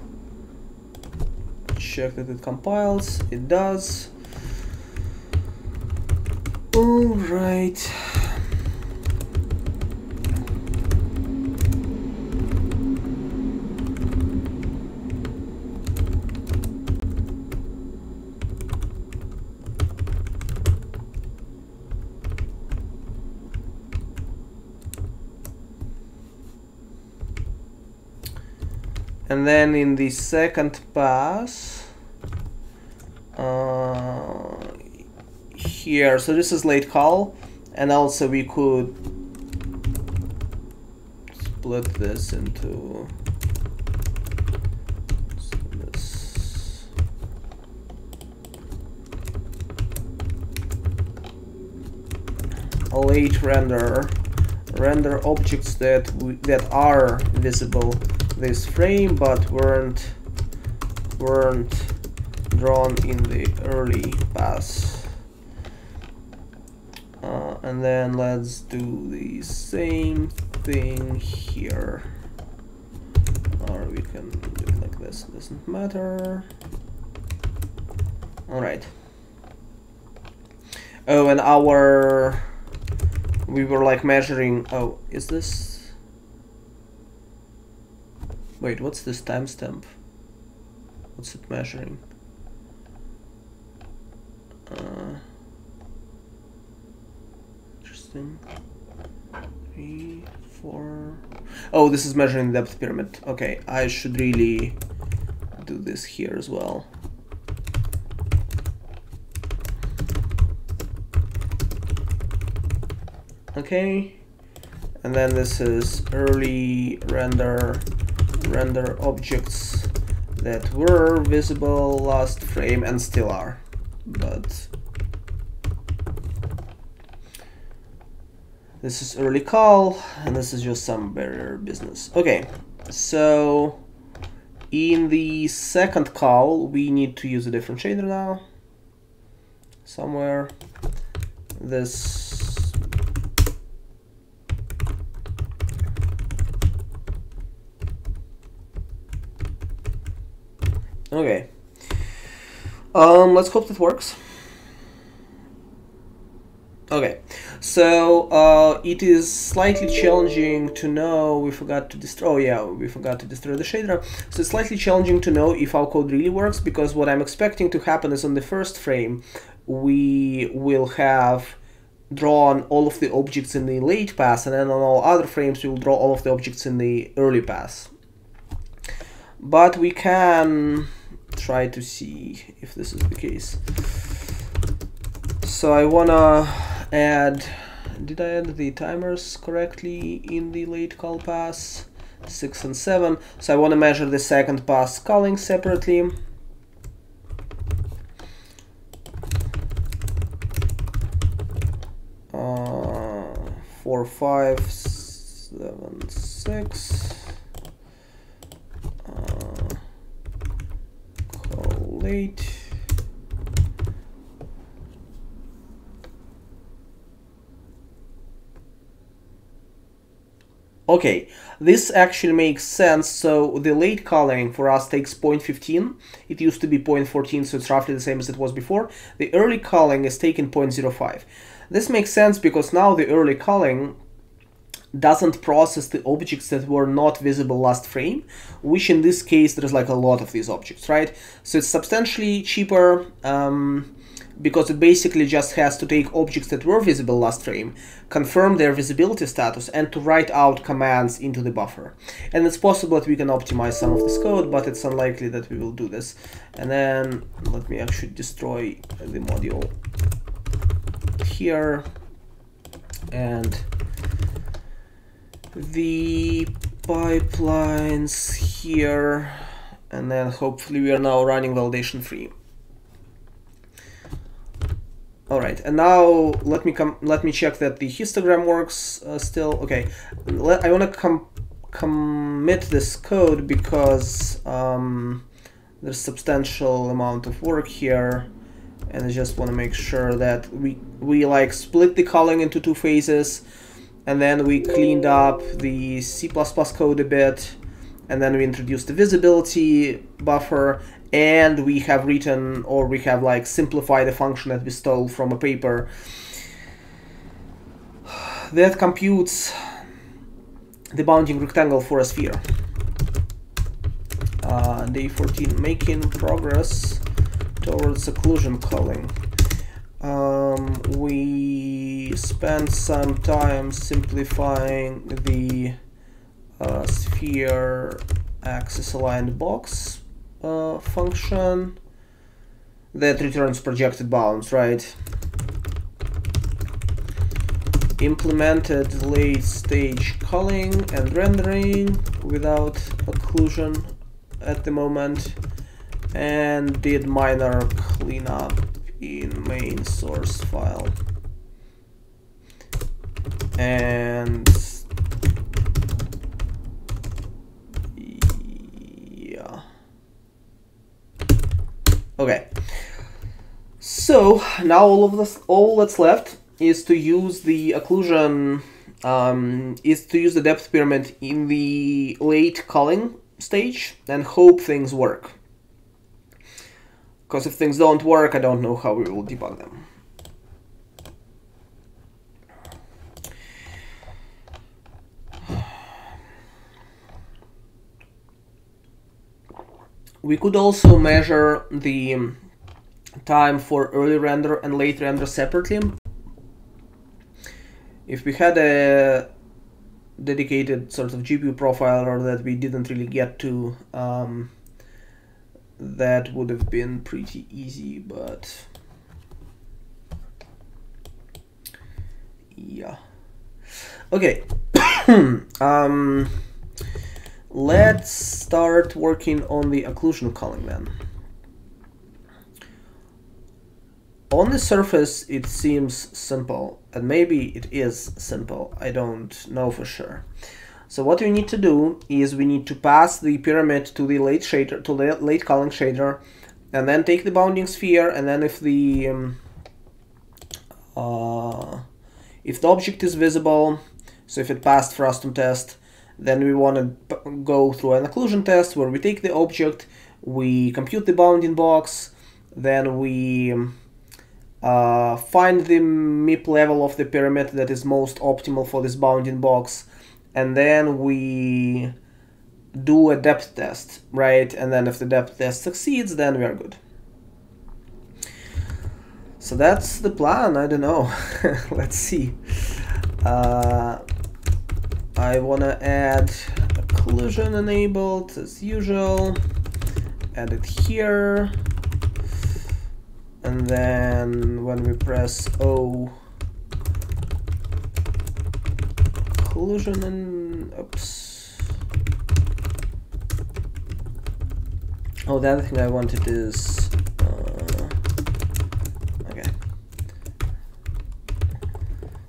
Check that it compiles. It does. All right. And then in the second pass, here, so this is late call, and also we could split this into this. A late render objects that are visible this frame but weren't drawn in the early pass. And then let's do the same thing here, or we can do it like this, doesn't matter. All right. Oh, and we were like measuring, oh, is this? Wait, what's this timestamp? What's it measuring? Interesting. 3, 4. Oh, this is measuring the depth pyramid. Okay, I should really do this here as well. Okay, and then this is early render objects that were visible last frame and still are, but this is early call and this is just some barrier business. Okay, so in the second call we need to use a different shader now somewhere. This okay, let's hope that works. Okay, so it is slightly challenging to know. We forgot to destroy. Oh yeah, we forgot to destroy the shader. So it's slightly challenging to know if our code really works, because what I'm expecting to happen is on the first frame we will have drawn all of the objects in the late pass, and then on all other frames we will draw all of the objects in the early pass. But we can try to see if this is the case. So I wanna add, did I add the timers correctly in the late call pass? 6 and 7. So I want to measure the second pass culling separately. Uh, 4, 5, 7, 6. Call late. Okay, this actually makes sense. So the late culling for us takes 0.15. It used to be 0.14, so it's roughly the same as it was before. The early culling is taking 0.05. This makes sense because now the early culling doesn't process the objects that were not visible last frame, which in this case there's like a lot of these objects, right? So it's substantially cheaper because it basically just has to take objects that were visible last frame, confirm their visibility status, and to write out commands into the buffer. And it's possible that we can optimize some of this code, but it's unlikely that we will do this. And then let me actually destroy the module here. and the pipelines here, and then hopefully we are now running validation free. All right, and now let me check that the histogram works still. Okay, I want to commit this code because there's substantial amount of work here, and I just want to make sure that we like split the culling into 2 phases, and then we cleaned up the C++ code a bit, and then we introduced the visibility buffer, and we have written, or we have like simplified a function that we stole from a paper that computes the bounding rectangle for a sphere. Day 14, making progress towards occlusion culling. We spent some time simplifying the sphere axis aligned box function that returns projected bounds, right? Implemented late stage culling and rendering without occlusion at the moment, and did minor cleanup in main source file. And yeah, okay, so now all that's left is to use the occlusion, is to use the depth pyramid in the late culling stage and hope things work. Because if things don't work, I don't know how we will debug them. We could also measure the time for early render and late render separately. If we had a dedicated sort of GPU profiler that we didn't really get to, that would have been pretty easy, but yeah. Okay, let's start working on the occlusion culling then. On the surface, it seems simple, and maybe it is simple. I don't know for sure. So what we need to do is we need to pass the pyramid to the late shader, to the late culling shader, and then take the bounding sphere. And then if the object is visible, so if it passed Frustum test, then we want to go through an occlusion test where we take the object, we compute the bounding box, then we find the MIP level of the pyramid that is most optimal for this bounding box, and then we do a depth test, right? And then if the depth test succeeds, then we are good. So that's the plan. I don't know. Let's see. I want to add occlusion enabled as usual, add it here. And then when we press O, occlusion and oops. Oh, the other thing I wanted is okay.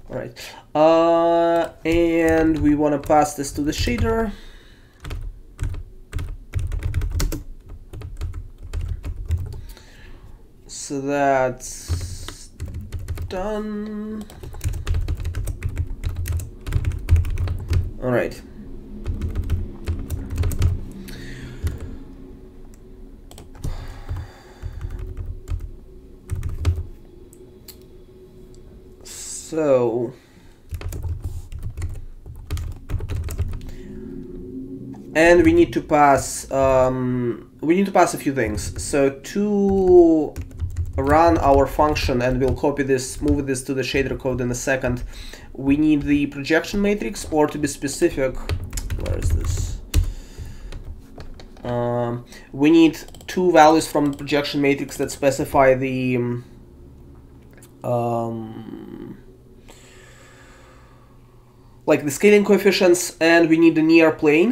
All right, and we want to pass this to the shader. So that's done. All right. So and we need to pass a few things. So to run our function, and we'll copy this, move this to the shader code in a second, we need the projection matrix, or to be specific, where is this? We need 2 values from the projection matrix that specify the like the scaling coefficients, and we need the near plane.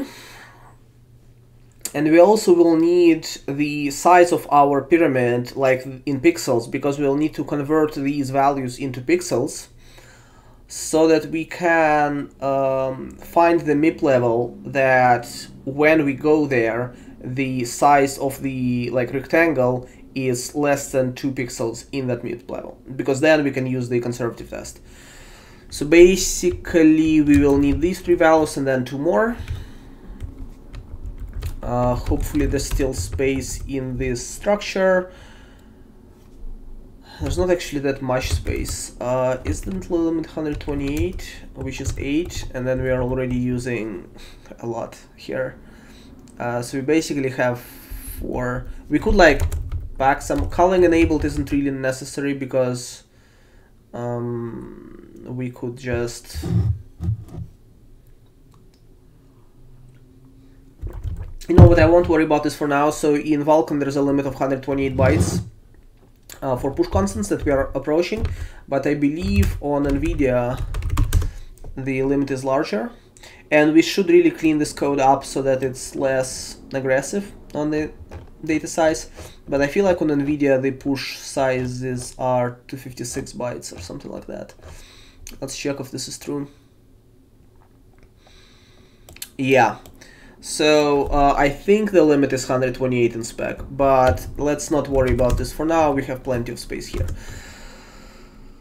And we also will need the size of our pyramid, like in pixels, because we'll need to convert these values into pixels so that we can find the MIP level that when we go there, the size of the rectangle is less than 2 pixels in that MIP level, because then we can use the conservative test. So basically we will need these 3 values and then 2 more. Hopefully there's still space in this structure. There's not actually that much space. Isn't limit 128, which is 8, and then we are already using a lot here. So we basically have 4. We could pack some. Culling enabled isn't really necessary because we could just you know what, I won't worry about this for now. So in Vulkan there's a limit of 128 bytes for push constants that we are approaching, but I believe on NVIDIA the limit is larger, and we should really clean this code up so that it's less aggressive on the data size. But I feel like on NVIDIA the push sizes are 256 bytes or something like that. Let's check if this is true. Yeah. So I think the limit is 128 in spec, but let's not worry about this for now. We have plenty of space here.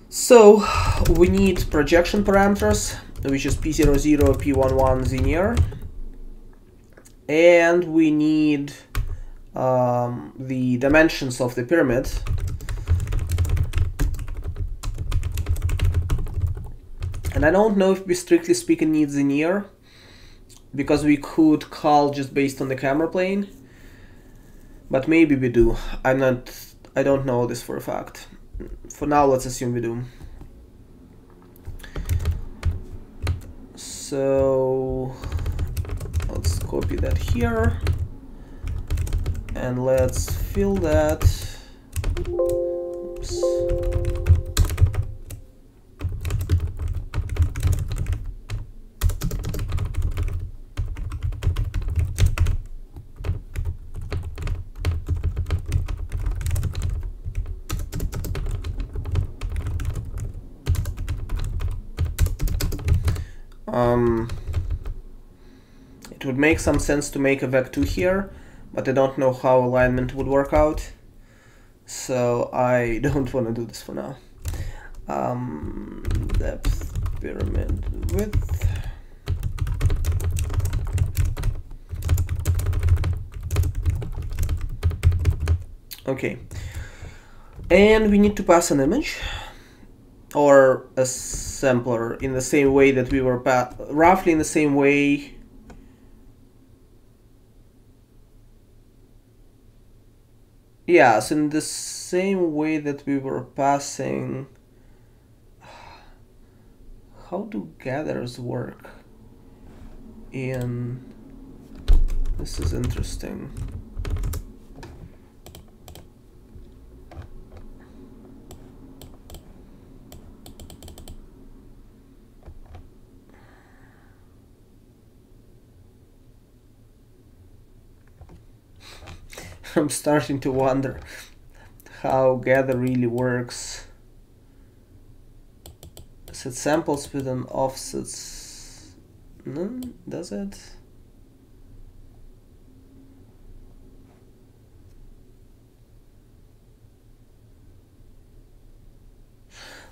So we need projection parameters, which is P00, P11, Zenier, and we need the dimensions of the pyramid. And I don't know if we strictly speaking need Zenier, because we could call just based on the camera plane, but maybe we do. I don't know this for a fact. For now, let's assume we do. So let's copy that here and let's fill that. Oops. It would make some sense to make a vec2 here, but I don't know how alignment would work out, so I don't want to do this for now. Depth, pyramid, width. Okay, and we need to pass an image or a sampler in the same way that we were roughly in the same way. Yeah, so in the same way that we were passing. How do gathers work? This is interesting. I'm starting to wonder how gather really works. Does it samples with an offsets? No, does it?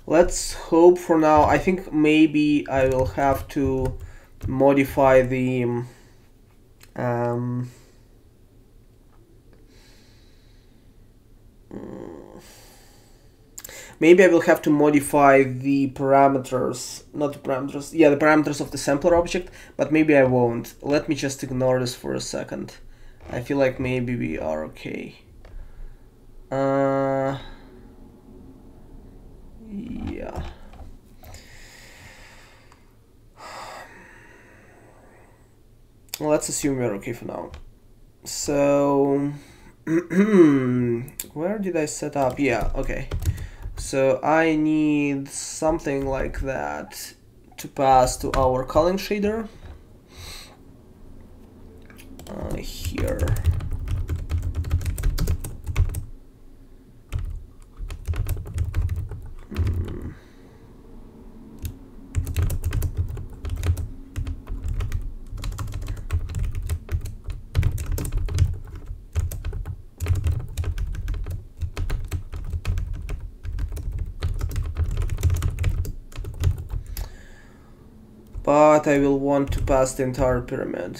Let's hope for now. I think maybe I will have to modify the maybe I will have to modify the parameters, not the parameters, yeah, the parameters of the sampler object, but maybe I won't. Let me just ignore this for a second. I feel like maybe we are okay. Yeah. Well, let's assume we're okay for now. So where did I set up? Yeah, okay. So I need something like that to pass to our culling shader here. But I will want to pass the entire pyramid.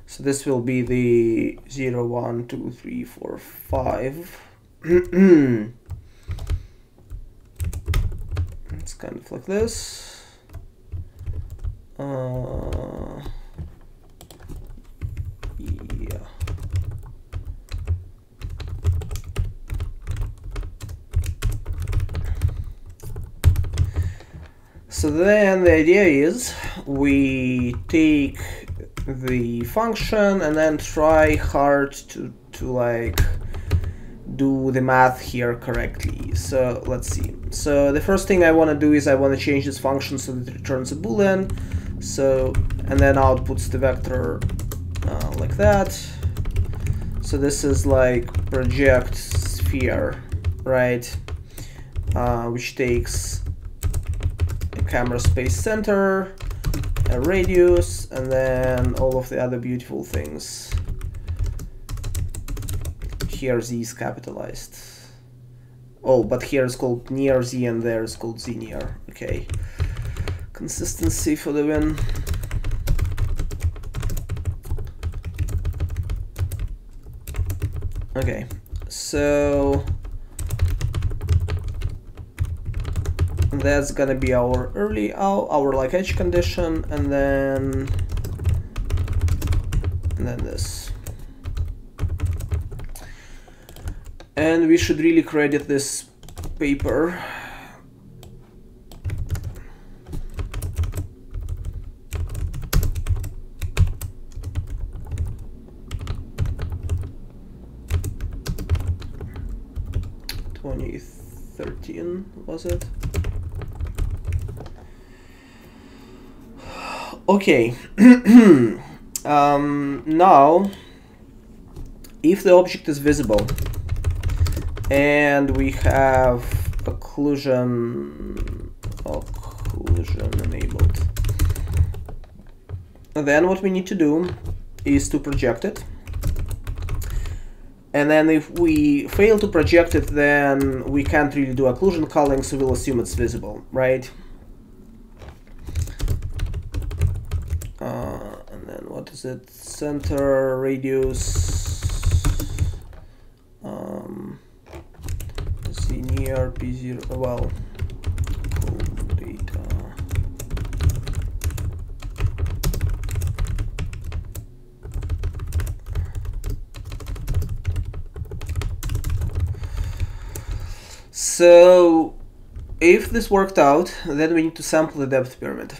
So this will be the 0, 1, 2, 3, 4, 5. It's kind of like this. Yeah. So then the idea is we take the function and then try hard to like do the math here correctly. So let's see. So the first thing I want to do is I want to change this function so that it returns a boolean. So, and then outputs the vector like that. So this is like project sphere, right? Which takes a camera space center, a radius, and then all of the other beautiful things. Here Z is capitalized. Oh, but here is called near Z and there is called Z near. Okay. Consistency for the win. Okay, so that's gonna be our early our like edge condition, and then this. And we should really credit this paper. Was it? Okay. Now, if the object is visible and we have occlusion enabled, then what we need to do is to project it. And then if we fail to project it, then we can't really do occlusion culling, so we'll assume it's visible, right? And then what is it? Center, radius, Z near, P0, well, data. So if this worked out, then we need to sample the depth pyramid.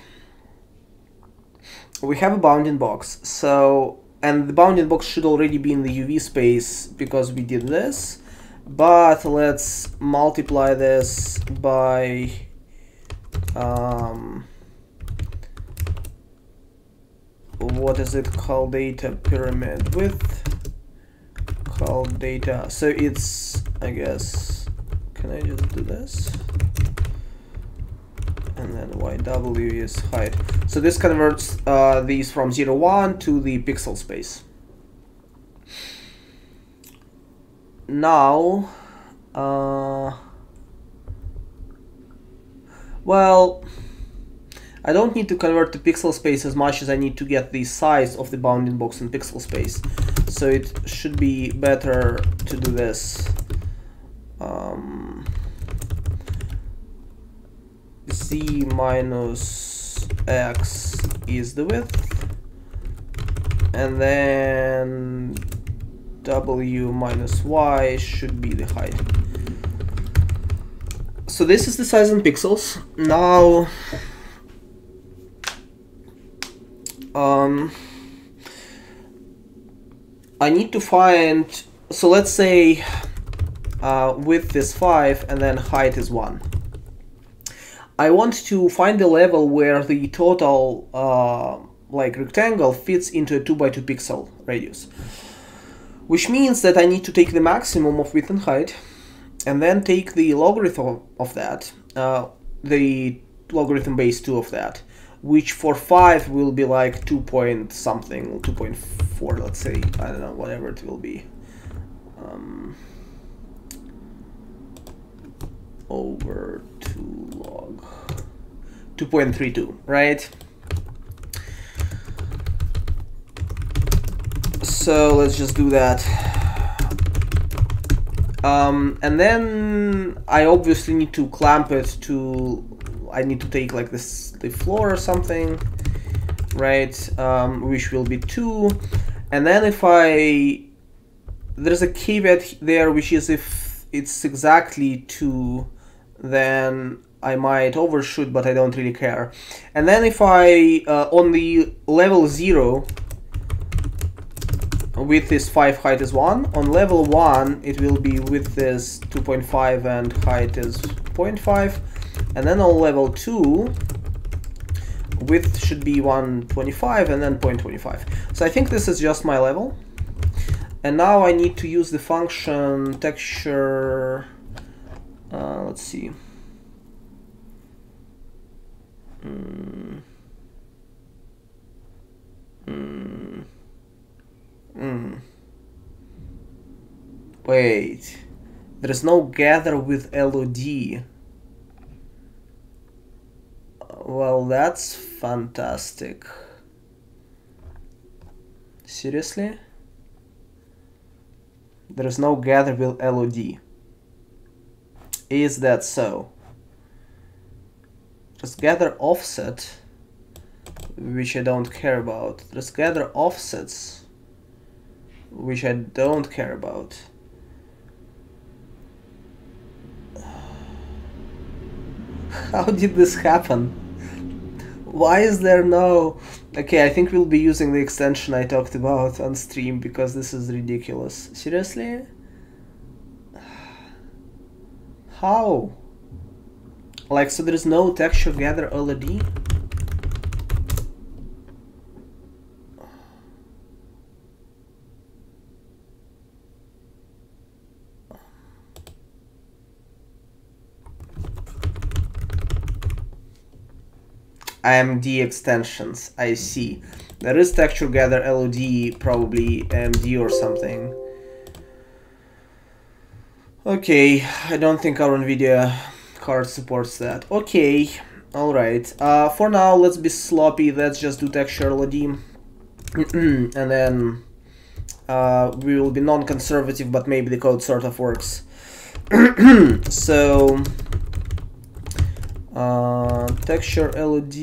We have a bounding box, so, and the bounding box should already be in the UV space because we did this, but let's multiply this by what is it called, data pyramid width, called data, so it's, I guess, can I just do this? And then YW is height. So this converts these from 0, 1 to the pixel space. Now, well, I don't need to convert the pixel space as much as I need to get the size of the bounding box in pixel space. So it should be better to do this. Z minus X is the width, and then W minus Y should be the height. So this is the size in pixels. Now I need to find, so let's say width is 5 and then height is 1. I want to find the level where the total like rectangle fits into a 2x2 pixel radius, which means that I need to take the maximum of width and height and then take the logarithm of that, the logarithm base 2 of that, which for 5 will be like 2 point something, 2.4, let's say, I don't know, whatever it will be, over 2 log 2.32, right? So let's just do that. And then I obviously need to clamp it to, I need to take like this, the floor or something, right? Which will be 2. And then if there's a caveat there, which is if it's exactly 2, then I might overshoot, but I don't really care. And then if I, on the level 0, width is 5, height is 1. On level 1, it will be width is 2.5 and height is 0.5. And then on level 2, width should be 125 and then 0.25. So I think this is just my level. And now I need to use the function texture, let's see. Wait, there's no gather with LOD. Well, that's fantastic. Seriously? There's no gather with LOD. Is that so? Just gather offset, which I don't care about. Just gather offsets, which I don't care about. How did this happen? Why is there no... Okay, I think we'll be using the extension I talked about on stream because this is ridiculous. Seriously? How? Like, so there's no texture gather LOD? AMD extensions, I see. There is texture gather LOD, probably AMD or something. Okay, I don't think our NVIDIA card supports that. Okay, alright. For now, let's be sloppy. Let's just do texture LOD. And then we will be non-conservative, but maybe the code sort of works. So... texture LOD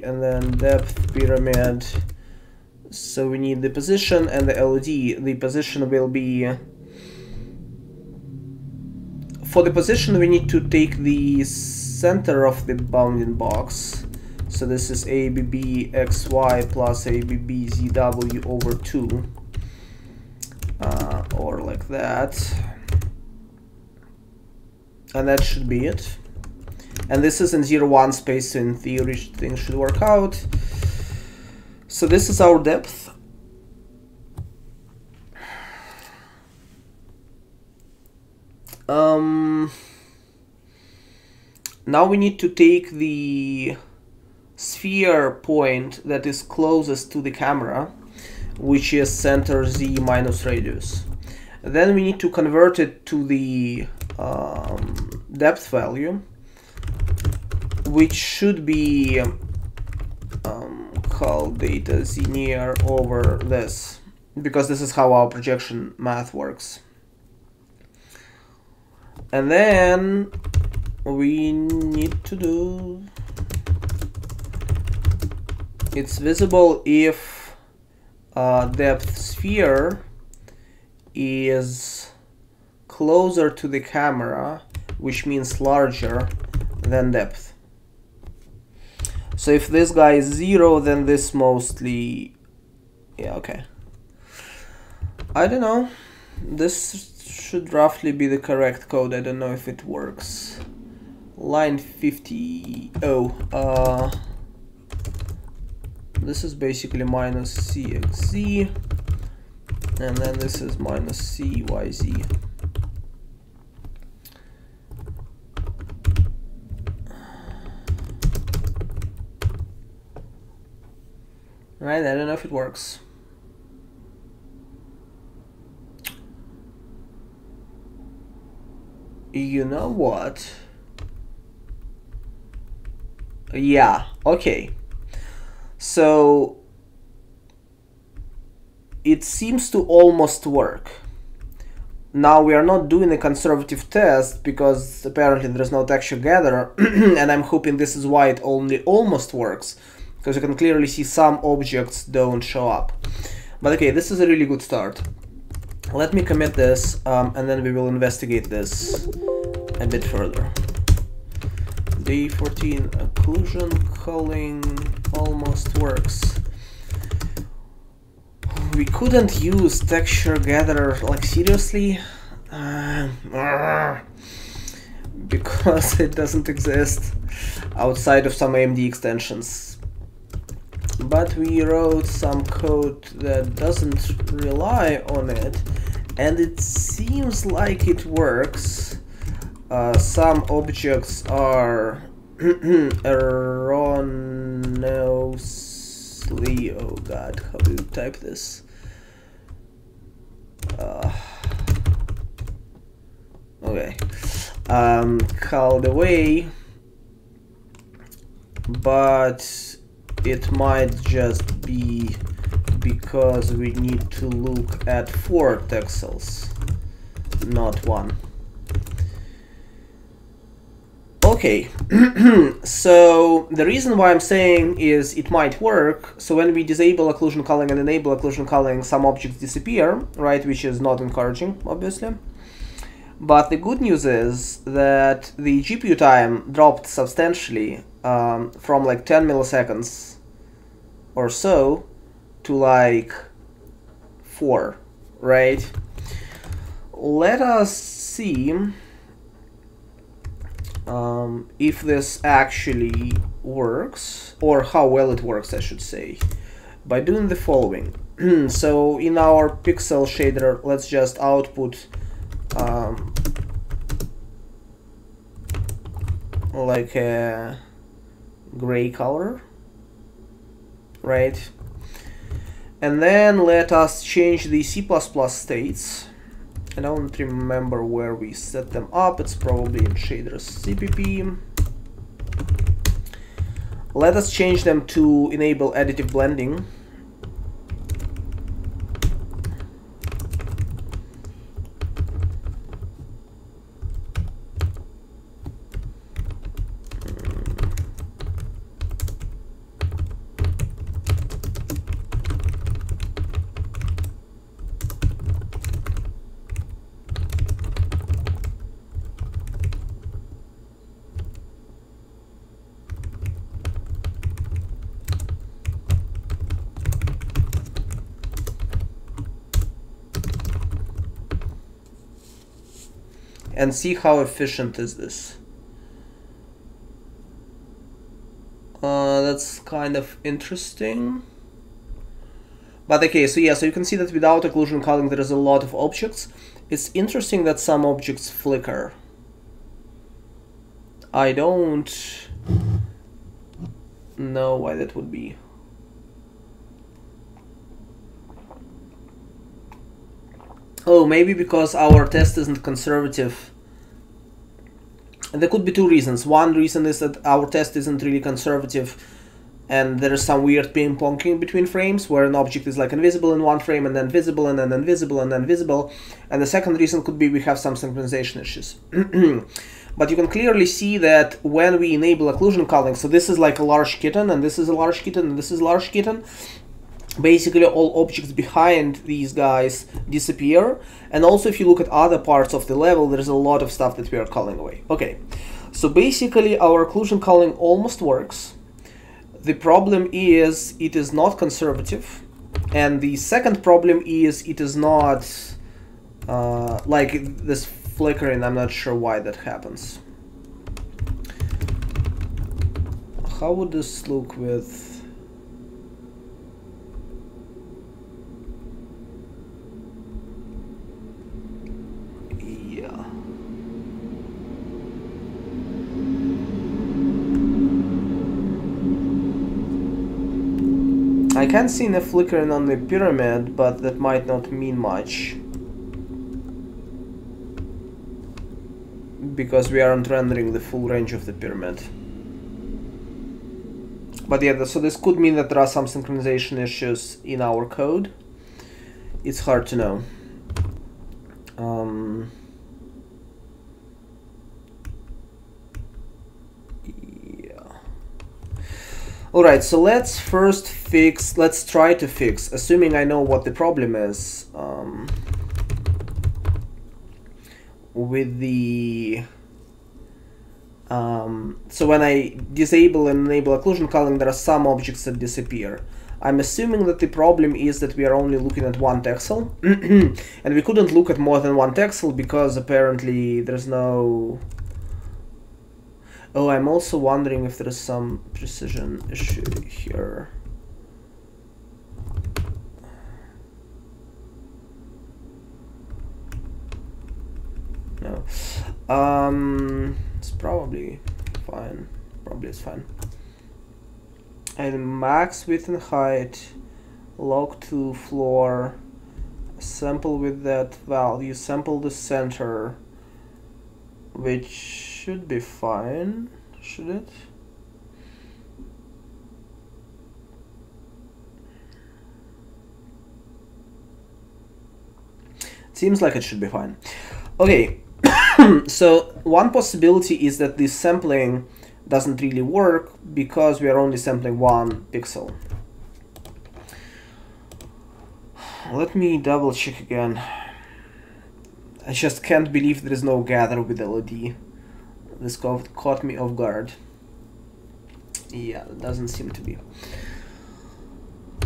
and then depth pyramid. So we need the position and the LOD. The position will be, for the position we need to take the center of the bounding box. So this is ABB XY plus ABB ZW over 2, or like that, and that should be it. And this is in 0,1 space, so in theory things should work out. So this is our depth. Now we need to take the sphere point that is closest to the camera, which is center Z minus radius. Then we need to convert it to the depth value, which should be called data Z near over this, because this is how our projection math works. And then we need to do, it's visible if depth sphere is closer to the camera, which means larger than depth. So if this guy is 0, then this mostly, yeah, okay. I don't know. This should roughly be the correct code. I don't know if it works. Line 50. Oh, this is basically minus CXZ, and then this is minus CYZ. Right, I don't know if it works. You know what? Yeah, okay. So it seems to almost work. Now we are not doing a conservative test because apparently there's no texture gatherer, and I'm hoping this is why it only almost works, because you can clearly see some objects don't show up. But okay, this is a really good start. Let me commit this, and then we will investigate this a bit further. Day 14, occlusion culling almost works. We couldn't use texture gatherer, like seriously? Because it doesn't exist outside of some AMD extensions. But we wrote some code that doesn't rely on it, and it seems like it works. Some objects are erroneously, oh god, how do you type this? Okay, called away, but it might just be because we need to look at 4 texels, not 1. Okay, so the reason why I'm saying is it might work. So when we disable occlusion culling and enable occlusion culling, some objects disappear, right, which is not encouraging, obviously. But the good news is that the GPU time dropped substantially from like 10 milliseconds or so to like 4, right? Let us see if this actually works, or how well it works, I should say, by doing the following. So in our pixel shader, let's just output like a gray color, right? And then let us change the C++ states. I don't remember where we set them up. It's probably in shaders CPP. Let us change them to enable additive blending. And see how efficient is this. That's kind of interesting. But okay, so yeah, so you can see that without occlusion culling there is a lot of objects. It's interesting that some objects flicker. I don't know why that would be. Oh, maybe because our test isn't conservative. And there could be 2 reasons. One reason is that our test isn't really conservative, and there is some weird ping-ponging between frames where an object is like invisible in one frame and then visible and then invisible and then visible. And the second reason could be we have some synchronization issues. But you can clearly see that when we enable occlusion culling, so this is like a large kitten, and this is a large kitten, and this is a large kitten. Basically all objects behind these guys disappear, and also if you look at other parts of the level, there's a lot of stuff that we are culling away. Okay, so basically our occlusion culling almost works. the problem is it is not conservative, and the second problem is it is not like this flickering. I'm not sure why that happens. How would this look with... I can see a flickering on the pyramid, but that might not mean much, because we aren't rendering the full range of the pyramid. But yeah, so this could mean that there are some synchronization issues in our code. It's hard to know. Alright, so let's try to fix, assuming I know what the problem is, with the... so when I disable and enable occlusion culling, there are some objects that disappear. I'm assuming that the problem is that we are only looking at one texel, and we couldn't look at more than one texel because apparently there's no... Oh, I'm also wondering if there is some precision issue here. No. It's probably fine. Probably it's fine. And max width and height, log to floor, sample with that value, sample the center, which should be fine, should it? Seems like it should be fine. Okay, so one possibility is that this sampling doesn't really work because we are only sampling one pixel. Let me double check again. I just can't believe there is no gather with LED. This caught me off guard. Yeah, it doesn't seem to be.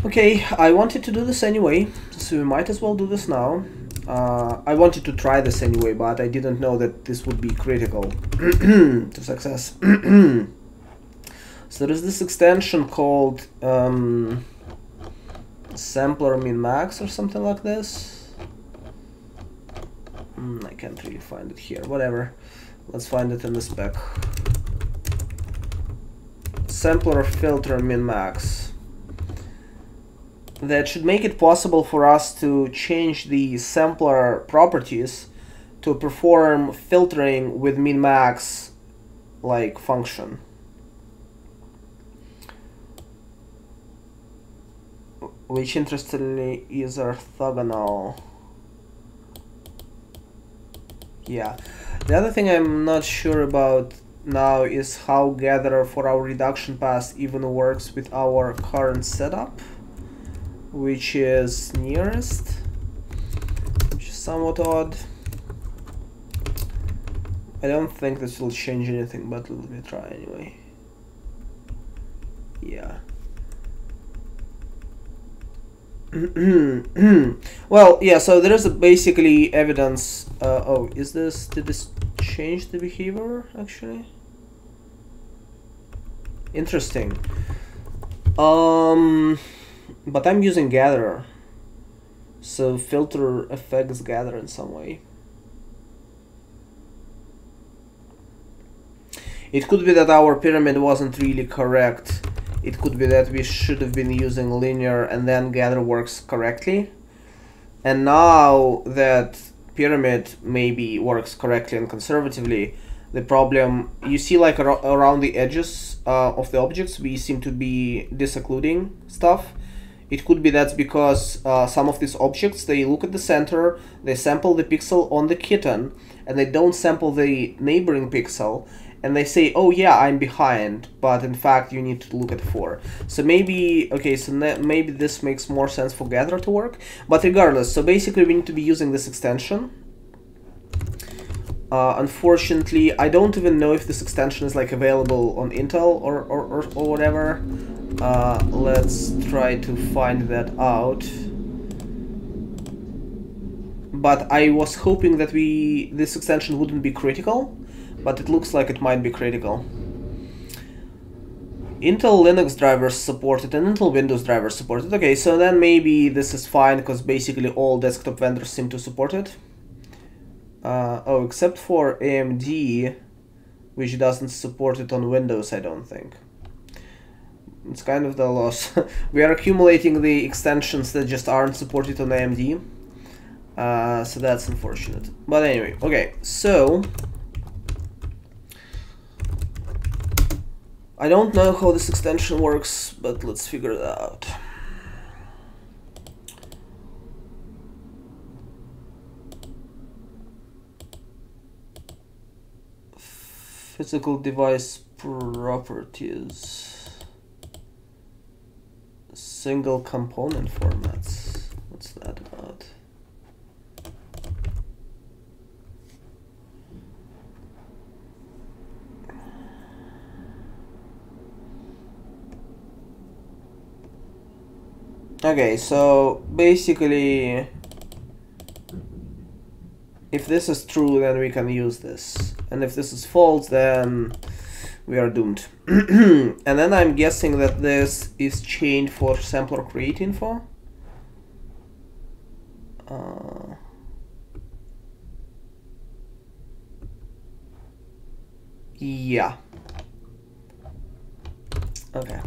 Okay, I wanted to do this anyway, so we might as well do this now. I wanted to try this anyway, but I didn't know that this would be critical to success. So there's this extension called sampler min-max or something like this. I can't really find it here, whatever. Let's find it in the spec. Sampler filter min-max. That should make it possible for us to change the sampler properties to perform filtering with min-max like function. Which interestingly is orthogonal. Yeah. The other thing I'm not sure about now is how gather for our reduction pass even works with our current setup, which is nearest, which is somewhat odd. I don't think this will change anything, but let me try anyway. Yeah. Well, yeah, so there is basically evidence. Oh, did this change the behavior actually? Interesting. But I'm using gather, so filter affects gather in some way. It could be that our pyramid wasn't really correct. It could be that we should have been using linear and then gather works correctly. And now that pyramid maybe works correctly and conservatively, the problem, you see like around the edges of the objects, we seem to be disoccluding stuff. It could be that's because some of these objects, they look at the center, they sample the pixel on the kitten, and they don't sample the neighboring pixel, and they say, oh yeah, I'm behind, but in fact you need to look at 4. So maybe, okay, so maybe this makes more sense for gather to work, but regardless, so basically we need to be using this extension. Unfortunately, I don't even know if this extension is like available on Intel or whatever. Let's try to find that out. But I was hoping that this extension wouldn't be critical, but it looks like it might be critical. Intel Linux drivers supported and Intel Windows drivers supported. Okay, so then maybe this is fine because basically all desktop vendors seem to support it. Oh, except for AMD, which doesn't support it on Windows, I don't think. It's kind of the loss. We are accumulating the extensions that just aren't supported on AMD. So that's unfortunate. But anyway, okay, so I don't know how this extension works, but let's figure it out. Physical device properties. Single component formats. What's that about? Okay, so basically, if this is true, then we can use this. And if this is false, then we are doomed. And then I'm guessing that this is chained for sampler create info. Yeah. Okay.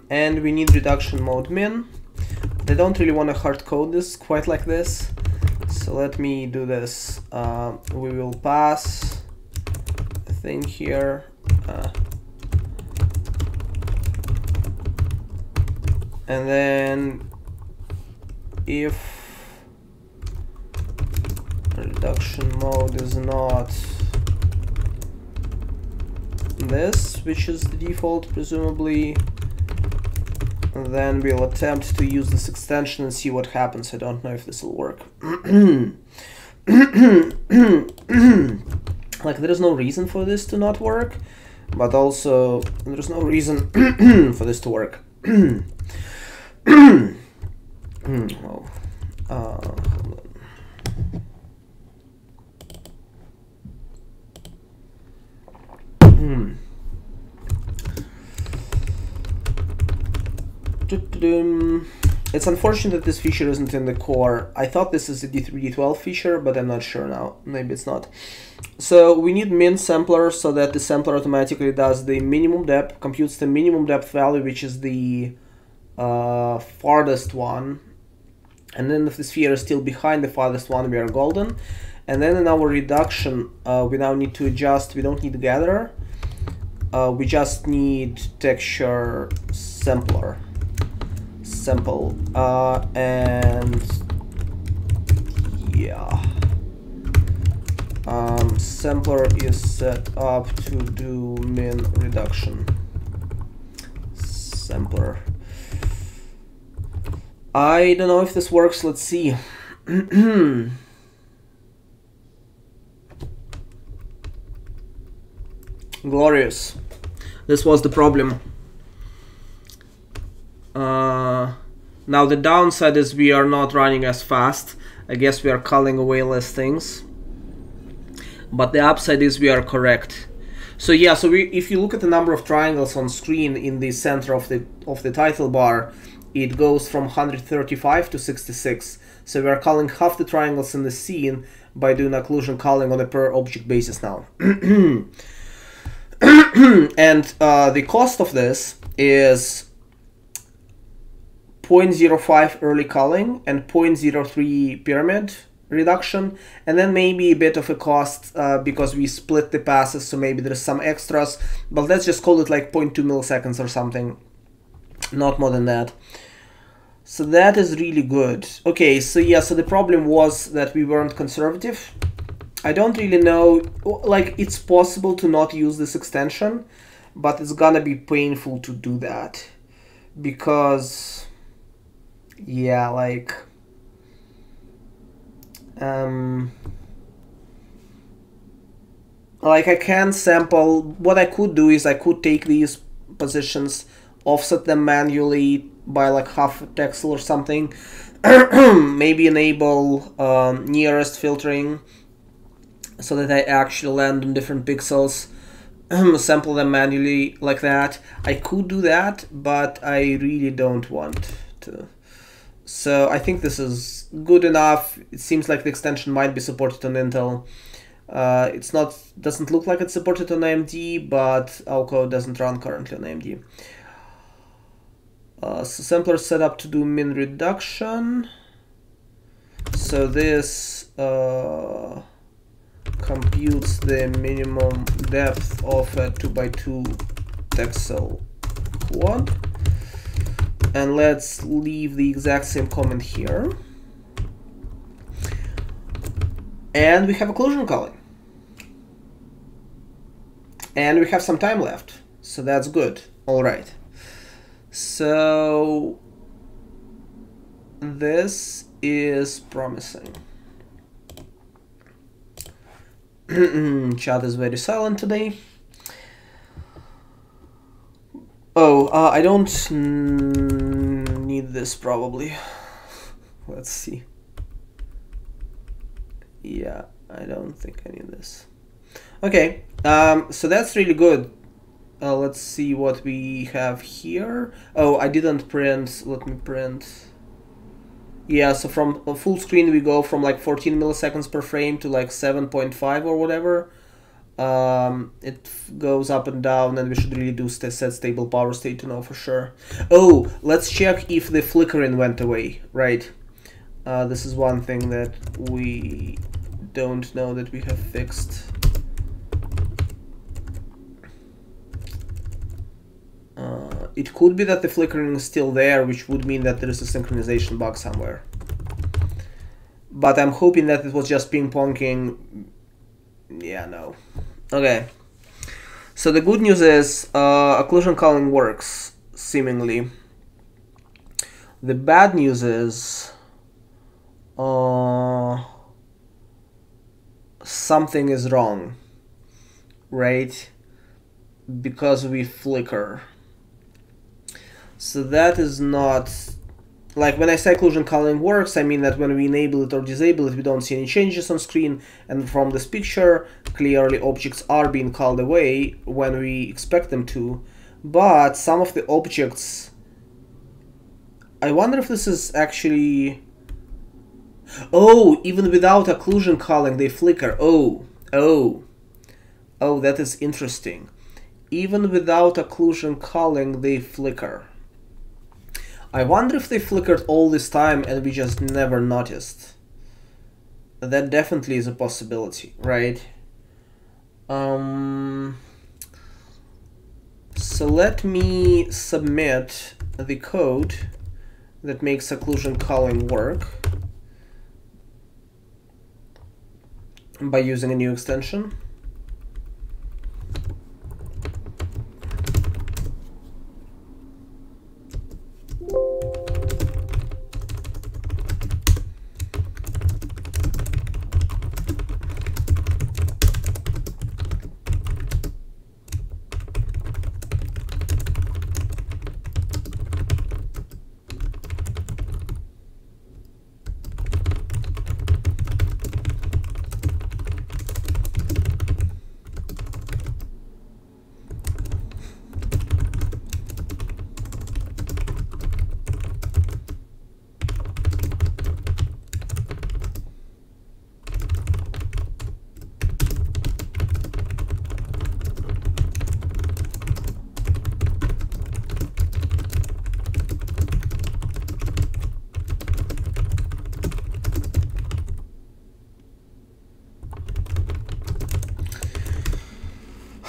And we need reduction mode min. I don't really want to hard code this quite like this, so let me do this. We will pass a thing here, and then if reduction mode is not this, which is the default presumably, then we'll attempt to use this extension and see what happens. I don't know if this will work. Like, there is no reason for this to not work, but also there's no reason for this to work. Oh, hold on. It's unfortunate that this feature isn't in the core. I thought this is a D3, D12 feature, but I'm not sure now. Maybe it's not. So we need min sampler so that the sampler automatically does the minimum depth, computes the minimum depth value, which is the farthest one. And then if the sphere is still behind the farthest one, we are golden. And then in our reduction, we now need to adjust. We don't need gatherer. We just need texture sampler. Sample, and yeah, sampler is set up to do min reduction. Sampler. I don't know if this works. Let's see. Glorious. This was the problem. Now the downside is we are not running as fast. I guess we are culling away less things. But the upside is we are correct. So yeah, so if you look at the number of triangles on screen in the center of the title bar, it goes from 135 to 66. So we are culling half the triangles in the scene by doing occlusion culling on a per object basis now. And the cost of this is 0.05 early culling and 0.03 pyramid reduction, and then maybe a bit of a cost because we split the passes, so maybe there's some extras, but let's just call it like 0.2 milliseconds or something, not more than that. So that is really good. Okay, so yeah, so the problem was that we weren't conservative. I don't really know, like, it's possible to not use this extension, but it's gonna be painful to do that because, yeah, like, I can sample. What I could do is I could take these positions, offset them manually by like half a pixel or something, maybe enable nearest filtering so that I actually land on different pixels, sample them manually like that. I could do that, but I really don't want to. So I think this is good enough. It seems like the extension might be supported on Intel. It's not, doesn't look like it's supported on AMD, but our code doesn't run currently on AMD. So sampler set up to do min reduction. So this computes the minimum depth of a 2x2 pixel quad. And let's leave the exact same comment here. And we have occlusion culling. And we have some time left, so that's good. All right. So this is promising. Chat is very silent today. Oh, I don't need this probably. Let's see. Yeah, I don't think I need this. Okay, so that's really good. Let's see what we have here. Oh, I didn't print. Let me print. Yeah, so from a full screen we go from like 14 milliseconds per frame to like 7.5 or whatever. It goes up and down, and we should really do set stable power state to know for sure. Oh, let's check if the flickering went away, right? This is one thing that we don't know that we have fixed. It could be that the flickering is still there, which would mean that there is a synchronization bug somewhere. But I'm hoping that it was just ping-ponging. Yeah, no. Okay. So the good news is occlusion culling works, seemingly. The bad news is something is wrong, right? Because we flicker. So that is not, like when I say occlusion culling works, I mean that when we enable it or disable it, we don't see any changes on screen, and from this picture, clearly objects are being culled away when we expect them to, but some of the objects, I wonder if this is actually, oh, even without occlusion culling they flicker. Oh, that is interesting. Even without occlusion culling they flicker. I wonder if they flickered all this time and we just never noticed. That definitely is a possibility, right? So let me submit the code that makes occlusion culling work by using a new extension.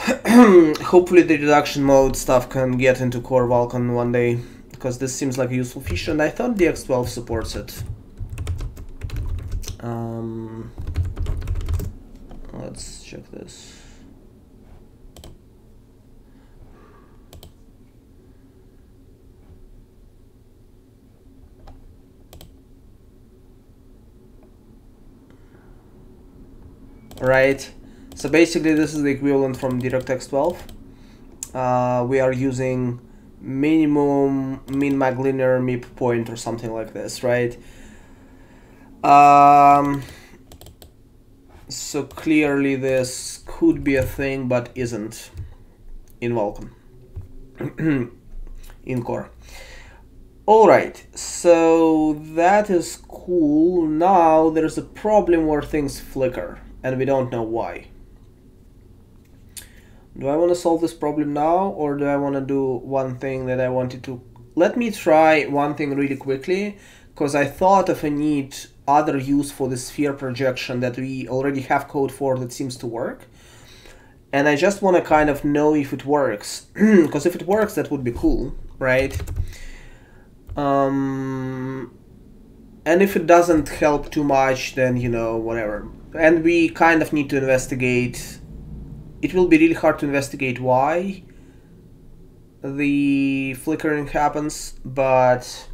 Hopefully the reduction mode stuff can get into Core Vulkan one day, because this seems like a useful feature, and I thought DX12 supports it. Let's check this. Right, so basically this is the equivalent from DirectX 12. We are using minimum min-mag linear MIP point or something like this, right? So clearly this could be a thing, but isn't in Vulkan, in Core. Alright, so that is cool. Now there's a problem where things flicker, and we don't know why. Do I want to solve this problem now, or do I want to do one thing that I wanted to? Let me try one thing really quickly, because I thought of a neat other use for the sphere projection that we already have code for that seems to work. And I just want to kind of know if it works, because if it works, that would be cool, right? And if it doesn't help too much, then, you know, whatever. And we kind of need to investigate. It will be really hard to investigate why the flickering happens, but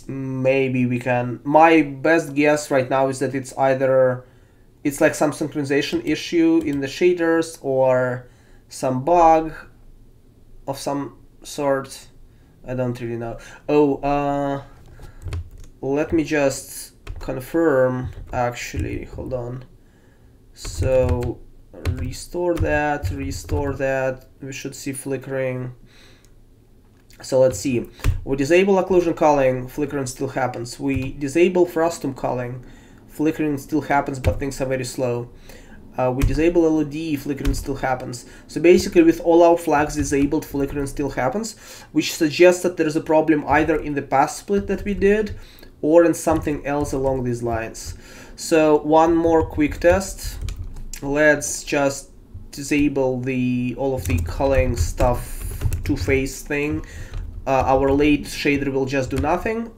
maybe we can. My best guess right now is that it's either it's like some synchronization issue in the shaders or some bug of some sort. I don't really know. Oh, let me just confirm, actually, hold on. So restore that, we should see flickering. So let's see, we disable occlusion culling, flickering still happens. We disable frustum culling, flickering still happens, but things are very slow. We disable LOD, flickering still happens. So basically with all our flags disabled, flickering still happens, which suggests that there's a problem either in the path split that we did or in something else along these lines. So one more quick test. Let's just disable all of the culling stuff, two-phase thing. Our late shader will just do nothing,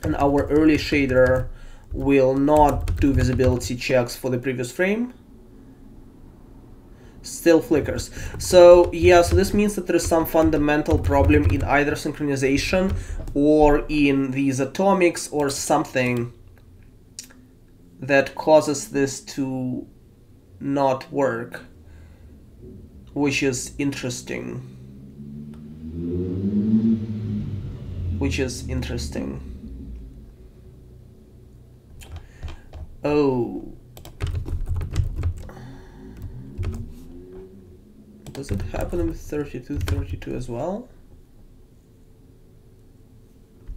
and our early shader will not do visibility checks for the previous frame. Still flickers. So yeah, so this means that there is some fundamental problem in either synchronization or in these atomics or something that causes this to not work, which is interesting. Oh. Does it happen with 3232 as well?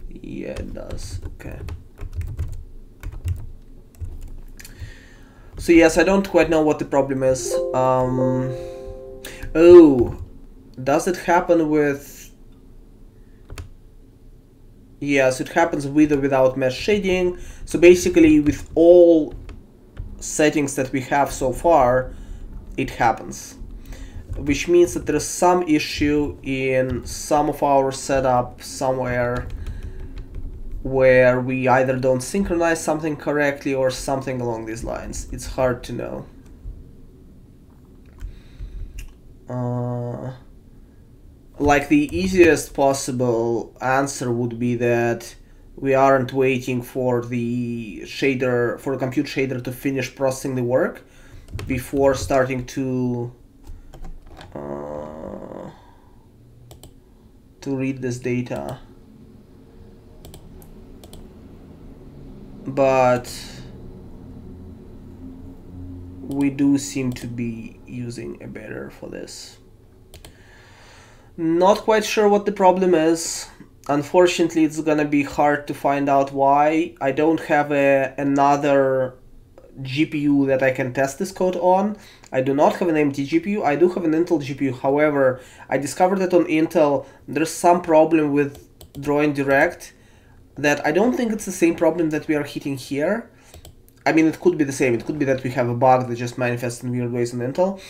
Yeah, it does. Okay. So yes, I don't quite know what the problem is. Oh, does it happen with... Yes, it happens with or without mesh shading. So basically with all settings that we have so far, it happens. Which means that there is some issue in some of our setup somewhere where we either don't synchronize something correctly or something along these lines. It's hard to know. Like the easiest possible answer would be that we aren't waiting for the shader, for the compute shader to finish processing the work before starting to read this data. But we do seem to be using a better for this. Not quite sure what the problem is. Unfortunately, it's gonna be hard to find out why. I don't have another GPU that I can test this code on. I do not have an AMD GPU. I do have an Intel GPU. However, I discovered that on Intel there's some problem with drawing direct that I don't think it's the same problem that we are hitting here. I mean, it could be the same. It could be that we have a bug that just manifests in weird ways on Intel.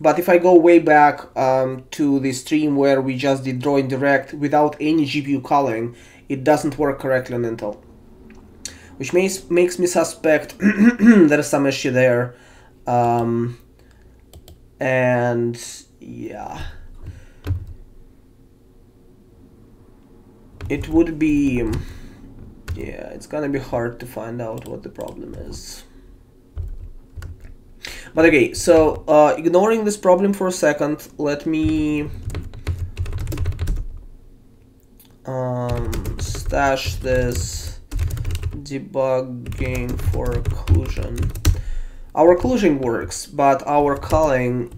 But if I go way back to the stream where we just did drawing direct without any GPU culling, it doesn't work correctly on Intel, which makes me suspect there is some issue there. And yeah, it would be, yeah, it's gonna be hard to find out what the problem is. But okay, so ignoring this problem for a second, let me stash this debugging for occlusion. Our occlusion works, but our culling,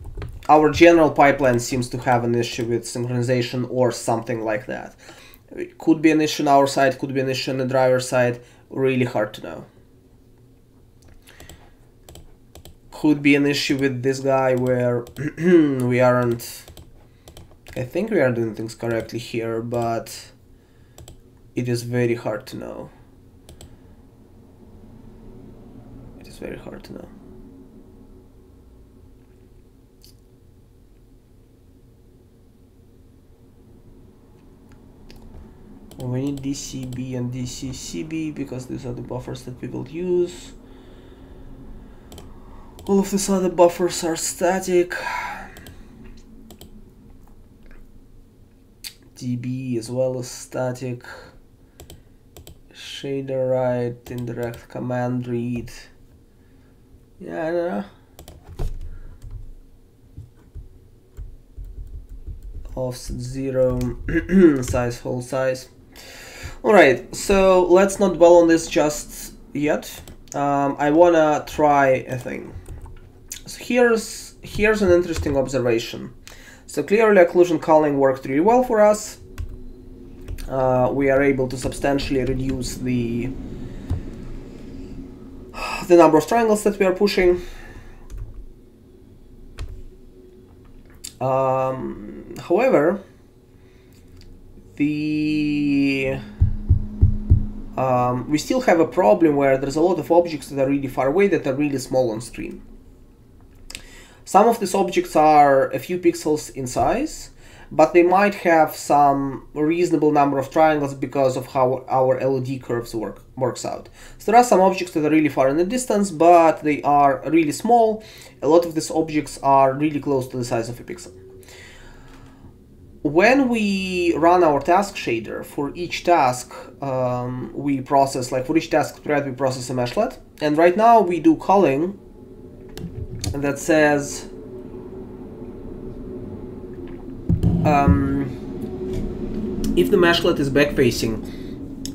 our general pipeline seems to have an issue with synchronization or something like that. It could be an issue on our side, could be an issue on the driver side, really hard to know. Could be an issue with this guy where we aren't, I think we are doing things correctly here, but it is very hard to know. It is very hard to know. We need DCB and DCCB because these are the buffers that people use. All of these other buffers are static. DB as well as static. Shader write, indirect command read. Yeah, I don't know. Offset 0, size whole size. Alright, so let's not dwell on this just yet. I wanna try a thing. So here's an interesting observation. So clearly occlusion culling worked really well for us. We are able to substantially reduce the number of triangles that we are pushing. However, we still have a problem where there's a lot of objects that are really far away that are really small on screen. Some of these objects are a few pixels in size, but they might have some reasonable number of triangles because of how our LOD curves works out. So there are some objects that are really far in the distance, but they are really small. A lot of these objects are really close to the size of a pixel. When we run our task shader, for each task we process, like for each task thread, we process a meshlet. And right now we do culling that says if the meshlet is back-facing,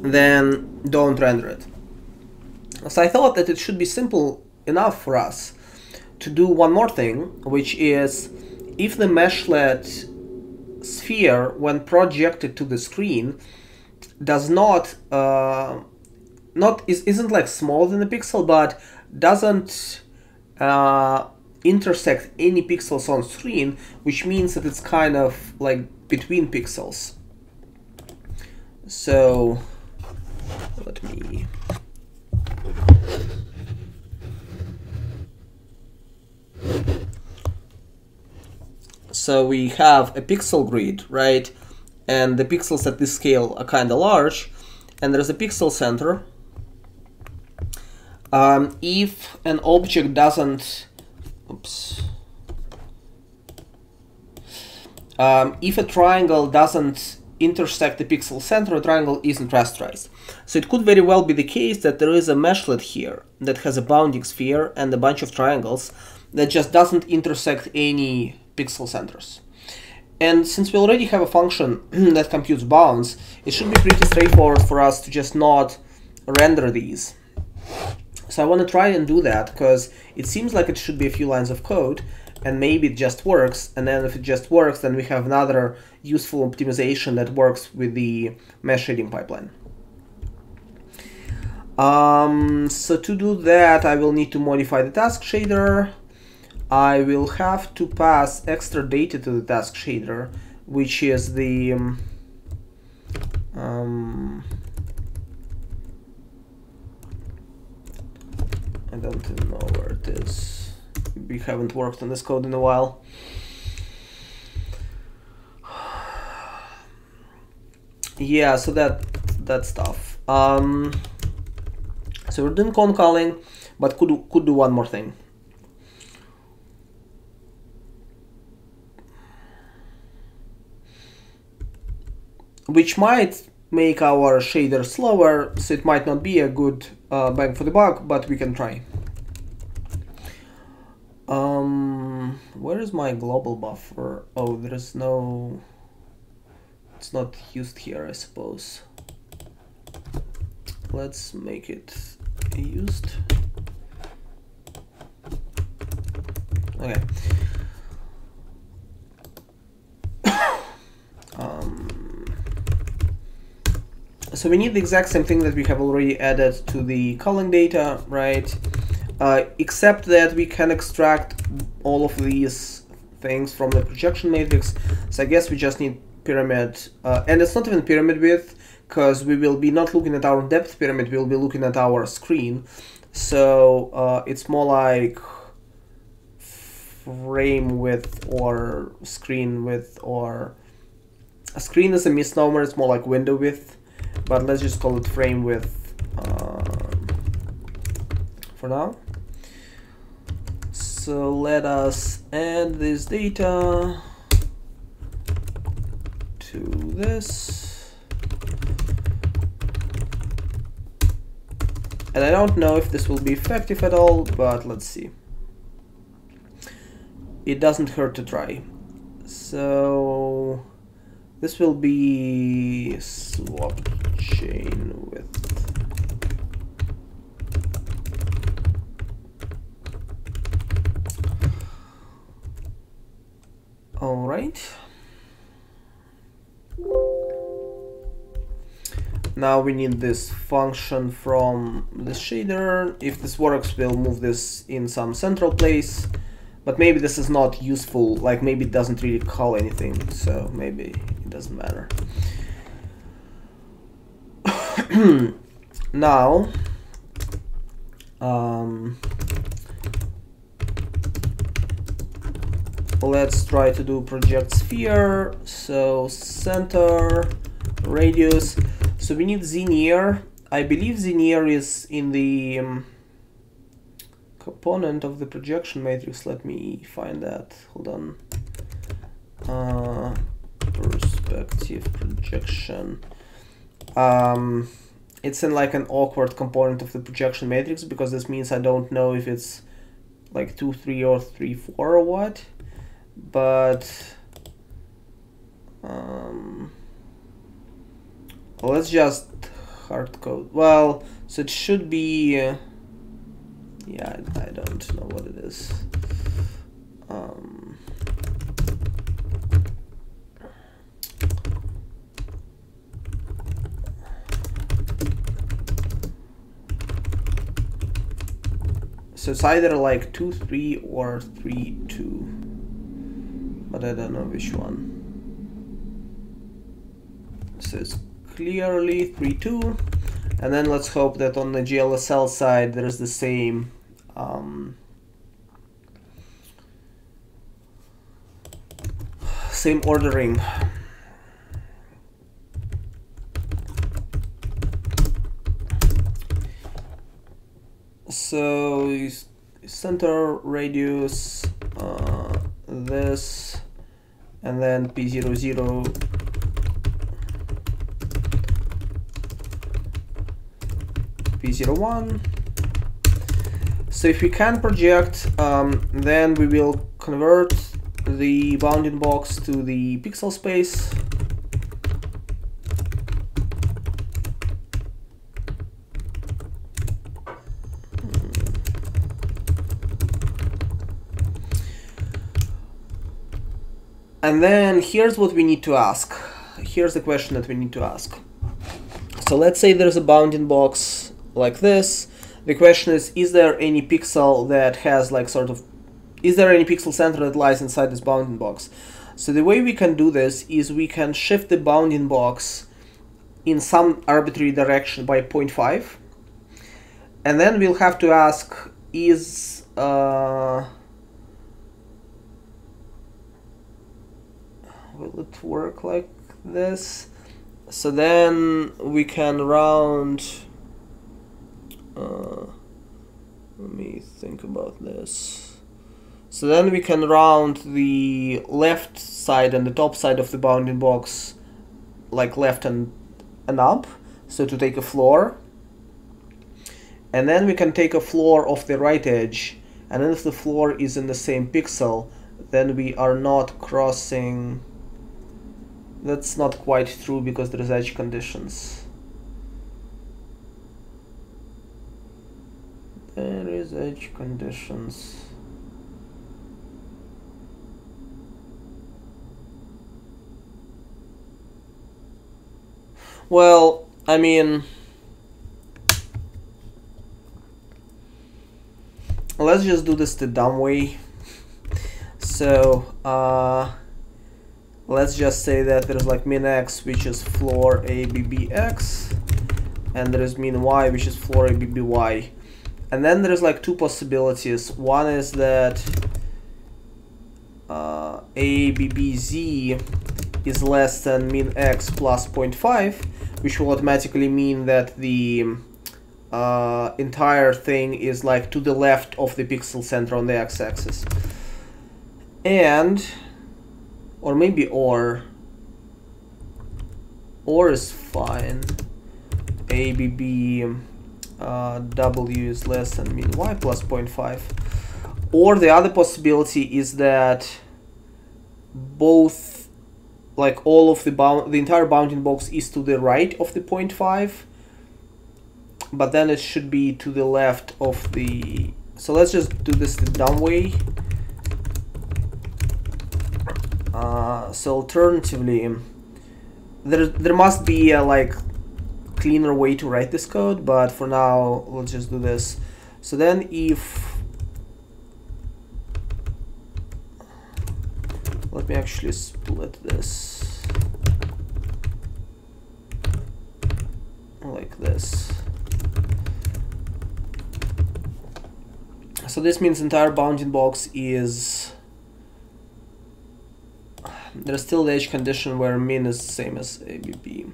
then don't render it. So I thought that it should be simple enough for us to do one more thing, which is if the meshlet sphere, when projected to the screen, does isn't like smaller than a pixel, but doesn't intersect any pixels on screen, which means that it's kind of like between pixels. So let me so we have a pixel grid, right? And the pixels at this scale are kind of large, and there's a pixel center. If an object doesn't, if a triangle doesn't intersect the pixel center, a triangle isn't rasterized. So it could very well be the case that there is a meshlet here that has a bounding sphere and a bunch of triangles that just doesn't intersect any pixel centers. And since we already have a function that computes bounds, it should be pretty straightforward for us to just not render these. So I want to try and do that because it seems like it should be a few lines of code, and maybe it just works. And then if it just works, then we have another useful optimization that works with the mesh shading pipeline. So to do that, I will need to modify the task shader. I will have to pass extra data to the task shader, which is the I don't know where it is. we haven't worked on this code in a while. Yeah, so that stuff. So we're doing culling, but could do one more thing. Which might make our shader slower, so it might not be a good bang for the buck, but we can try. Where is my global buffer? Oh, there's no... It's not used here, I suppose. Let's make it used. Okay. So we need the exact same thing that we have already added to the culling data, right? Except that we can extract all of these things from the projection matrix. So I guess we just need pyramid, and it's not even pyramid width, because we will be not looking at our depth pyramid, we'll be looking at our screen. So it's more like frame width or screen width, or a screen is a misnomer, it's more like window width, but let's just call it frame width for now. So let us add this data to this. And I don't know if this will be effective at all, but let's see. It doesn't hurt to try. So this will be swap chain width. All right. Now we need this function from the shader. If this works, we'll move this in some central place. But maybe this is not useful, like maybe it doesn't really call anything, so maybe it doesn't matter. Now, let's try to do project sphere. So center, radius. So we need z-near. I believe z-near is in the component of the projection matrix. Let me find that. Hold on. Perspective projection. It's in like an awkward component of the projection matrix, because this means I don't know if it's like 2, 3 or 3, 4 or what. But let's just hard code. Well, so it should be yeah, I don't know what it is. So it's either like 2, 3 or 3, 2, but I don't know which one. So it's clearly 3, 2, and then let's hope that on the GLSL side there is the same same ordering. So center, radius, this, and then P00, P01. So if we can project, then we will convert the bounding box to the pixel space. And then here's what we need to ask. Here's the question that we need to ask. So let's say there's a bounding box like this. The question is there any pixel that has like sort of, is there any pixel center that lies inside this bounding box? So the way we can do this is we can shift the bounding box in some arbitrary direction by 0.5. And then we'll have to ask, is not work like this. So then we can round, let me think about this. So then we can round the left side and the top side of the bounding box, like left and up, so to take a floor. And then we can take a floor off the right edge, and then if the floor is in the same pixel, then we are not crossing. That's not quite true because there's edge conditions. There is edge conditions. Well, I mean, let's just do this the dumb way. So let's just say that there's like min x, which is floor ABBX, and there is min y, which is floor ABBY. And then there's like two possibilities. One is that ABBZ is less than min x plus 0.5, which will automatically mean that the entire thing is like to the left of the pixel center on the x-axis. And, or maybe or is fine. ABB W is less than min y plus 0.5. Or the other possibility is that both, like all of the entire bounding box is to the right of the 0.5, but then it should be to the left of the. So let's just do this the dumb way. So alternatively, there must be a like cleaner way to write this code, but for now let's just do this. So then if, let me actually split this like this. So this means entire bounding box is, there's still the edge condition where min is the same as ABB.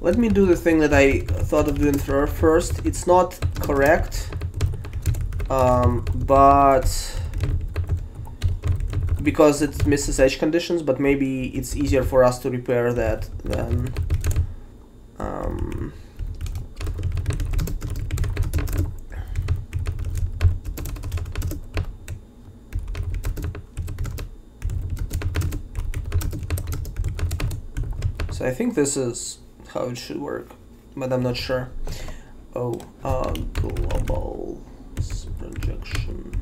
Let me do the thing that I thought of doing first. It's not correct, but because it misses edge conditions, but maybe it's easier for us to repair that than so I think this is how it should work, but I'm not sure. Oh, global projection.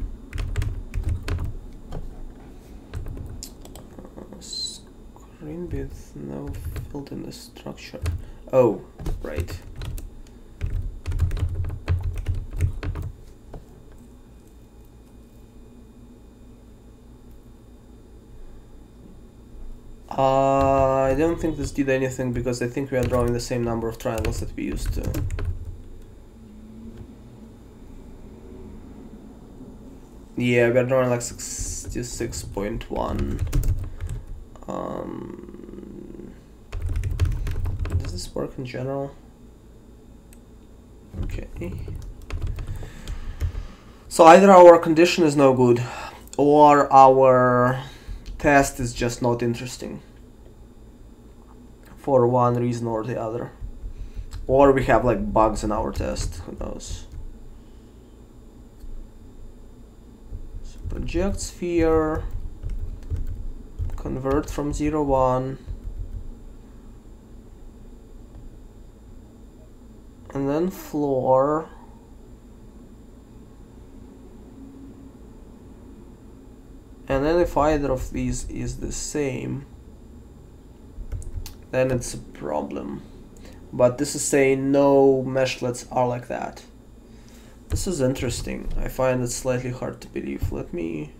Screen width, no field in the structure. Oh, right. I don't think this did anything because I think we are drawing the same number of triangles that we used to. Yeah, we are drawing like 66.1. Does this work in general? Okay. So either our condition is no good, or our test is just not interesting for one reason or the other, or we have like bugs in our test, who knows. So project sphere, convert from 0, 1, and then floor, and then if either of these is the same, then it's a problem. But this is saying no meshlets are like that. This is interesting. I find it slightly hard to believe. Let me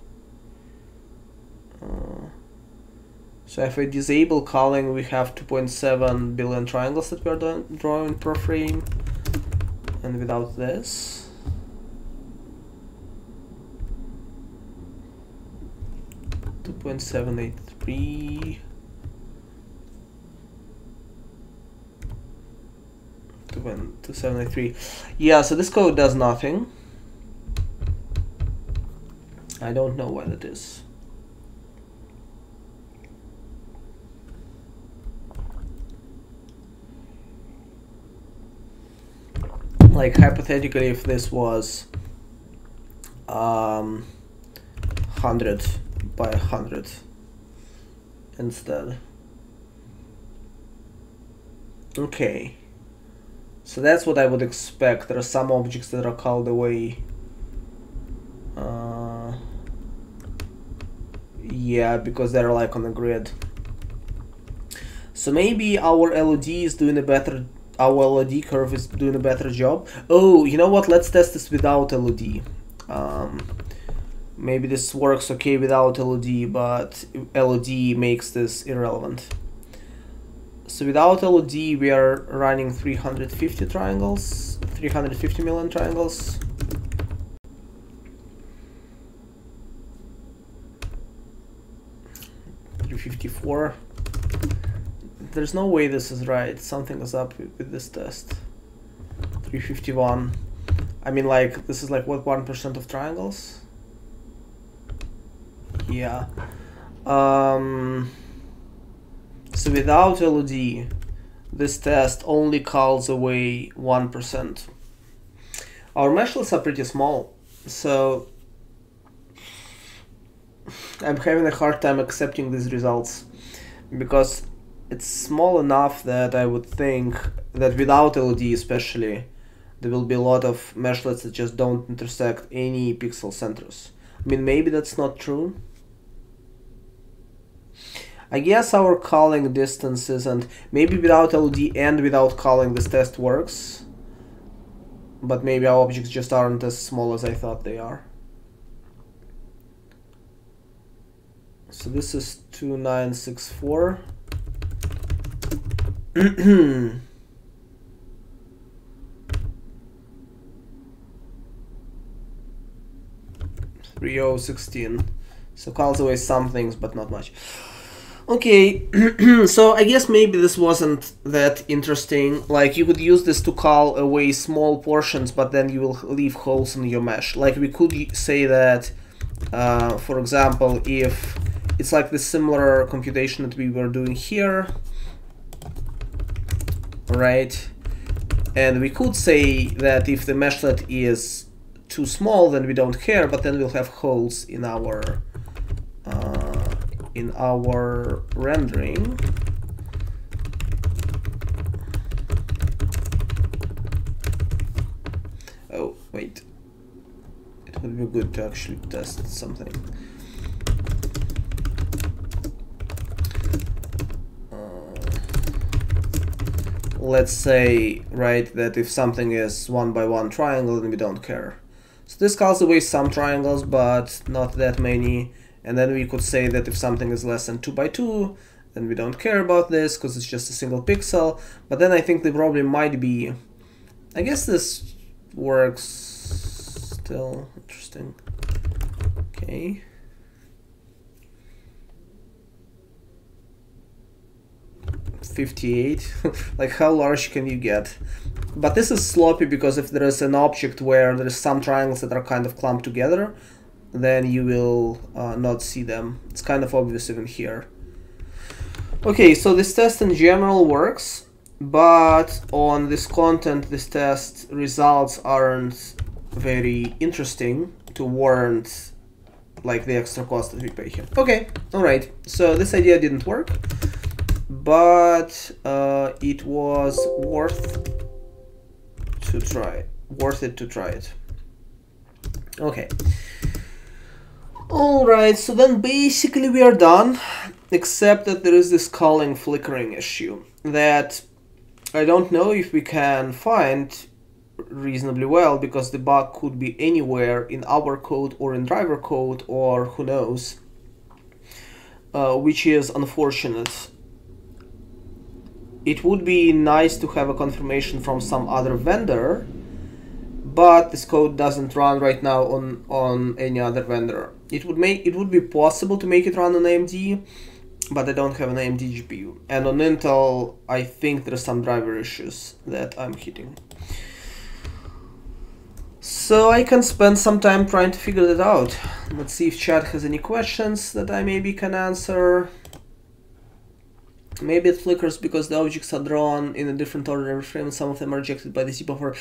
So if I disable culling, we have 2.7 billion triangles that we are drawing per frame. And without this, .783, 2.783. Yeah, so this code does nothing. I don't know why that is. Like hypothetically, if this was 100 by 100 instead. Okay, so that's what I would expect. There are some objects that are called away. Yeah, because they're like on the grid. So maybe our LOD is doing a better. Our LOD curve is doing a better job. Oh, you know what? Let's test this without LOD. Maybe this works okay without LOD, but LOD makes this irrelevant. So without LOD, we are running 350 triangles, 350 million triangles. .354. There's no way this is right. Something is up with this test. 351. I mean, like, this is like what, 1% of triangles? Yeah. So without LOD, this test only calls away 1%. Our meshlets are pretty small, so I'm having a hard time accepting these results, because it's small enough that I would think that without LOD especially, there will be a lot of meshlets that just don't intersect any pixel centers. I mean, maybe that's not true. I guess our culling distances, and maybe without LOD and without culling this test works, but maybe our objects just aren't as small as I thought they are. So this is 2964. 3016. So calls away some things, but not much. Okay, so I guess maybe this wasn't that interesting. Like, you could use this to call away small portions, but then you will leave holes in your mesh. Like, we could say that, for example, if it's like the similar computation that we were doing here, right? And we could say that if the meshlet is too small, then we don't care, but then we'll have holes in our rendering. Oh, wait. It would be good to actually test something. Let's say, right, that if something is 1 by 1 triangle, then we don't care. So this calls away some triangles, but not that many. And then we could say that if something is less than 2 by 2, then we don't care about this because it's just a single pixel. But then I think the problem might be, I guess this works still. Interesting. Okay. .58. Like, how large can you get? But this is sloppy because if there is an object where there is some triangles that are kind of clumped together, then you will not see them. It's kind of obvious even here. Okay, so this test in general works, but on this content, this test results aren't very interesting to warrant like the extra cost that we pay here. Okay, all right. So this idea didn't work, but it was worth it to try it. Okay. Alright, so then basically we are done, except that there is this culling flickering issue that I don't know if we can find reasonably well, because the bug could be anywhere in our code or in driver code, or who knows. which is unfortunate. It would be nice to have a confirmation from some other vendor, but this code doesn't run right now on any other vendor. It would be possible to make it run on AMD, but I don't have an AMD GPU. And on Intel, I think there's some driver issues that I'm hitting. So I can spend some time trying to figure that out. Let's see if chat has any questions that I maybe can answer. Maybe it flickers because the objects are drawn in a different order every frame, and some of them are rejected by the Z buffer.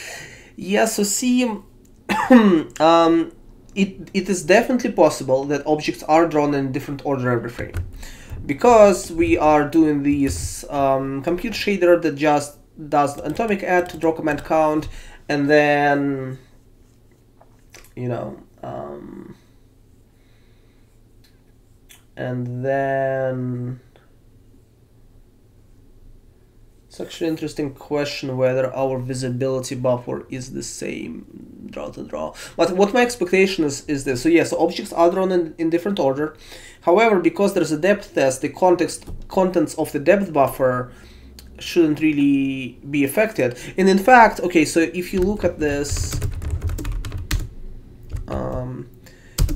Yeah, so see, it is definitely possible that objects are drawn in a different order every frame, because we are doing this compute shader that just does the atomic add to draw command count, and then, you know, and then it's actually an interesting question whether our visibility buffer is the same draw to draw. But what my expectation is this. So yes, objects are drawn in different order. However, because there's a depth test, the contents of the depth buffer shouldn't really be affected. And in fact, okay, so if you look at this,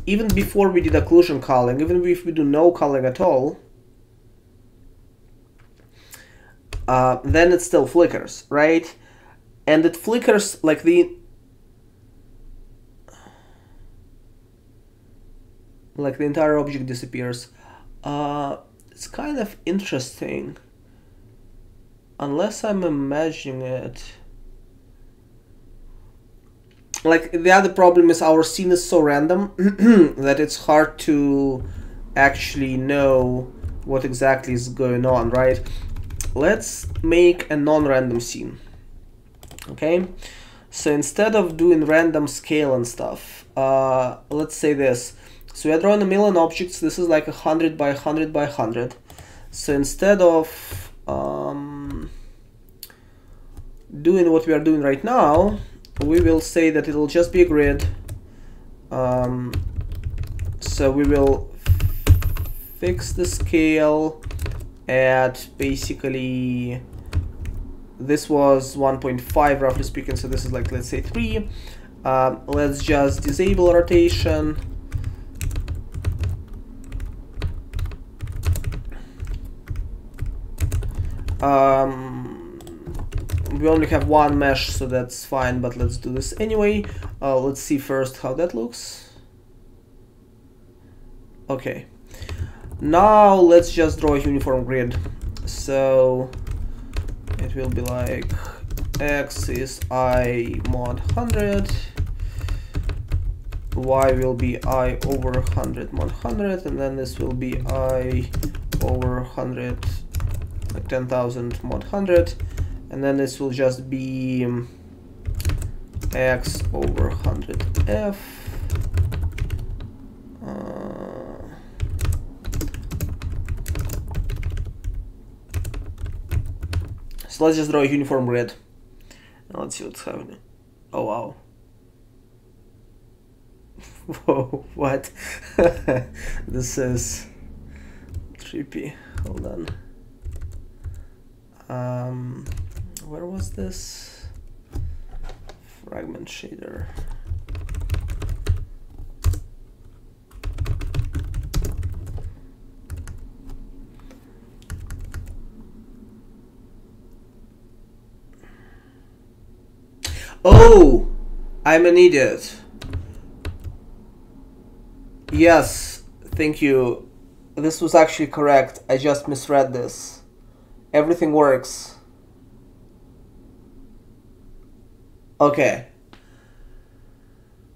even before we did occlusion culling, even if we do no culling at all, then it still flickers, right? And it flickers like the entire object disappears. It's kind of interesting, unless I'm imagining it. Like, the other problem is our scene is so random that it's hard to actually know what exactly is going on, right? Let's make a non-random scene. Okay, so instead of doing random scale and stuff, let's say this. So we are drawing 1,000,000 objects. This is like 100 by 100 by 100. So instead of doing what we are doing right now, we will say that it will just be a grid. So we will fix the scale at basically, this was 1.5 roughly speaking, so this is like, let's say 3. Let's just disable rotation. We only have one mesh, so that's fine, but let's do this anyway. Let's see first how that looks. Okay. Now let's just draw a uniform grid. So it will be like x is I mod 100, y will be I over 100 mod 100, and then this will be I over 100, like 10,000 mod 100, and then this will just be x over 100f. So let's just draw a uniform grid. And let's see what's happening. Oh wow. Whoa, what? This is trippy. Hold on. Where was this? Fragment shader. Oh, I'm an idiot. Yes, thank you. This was actually correct. I just misread this. Everything works. Okay.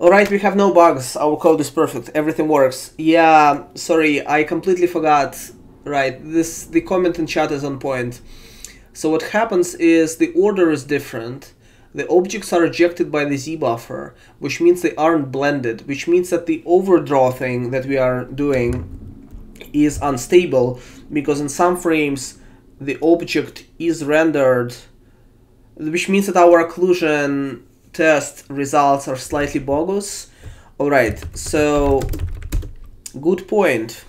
Alright, we have no bugs. Our code is perfect. Everything works. Yeah, sorry, I completely forgot. Right, the comment in chat is on point. So what happens is the order is different. The objects are rejected by the Z buffer, which means they aren't blended, which means that the overdraw thing that we are doing is unstable, because in some frames the object is rendered, which means that our occlusion test results are slightly bogus. Alright, so good point.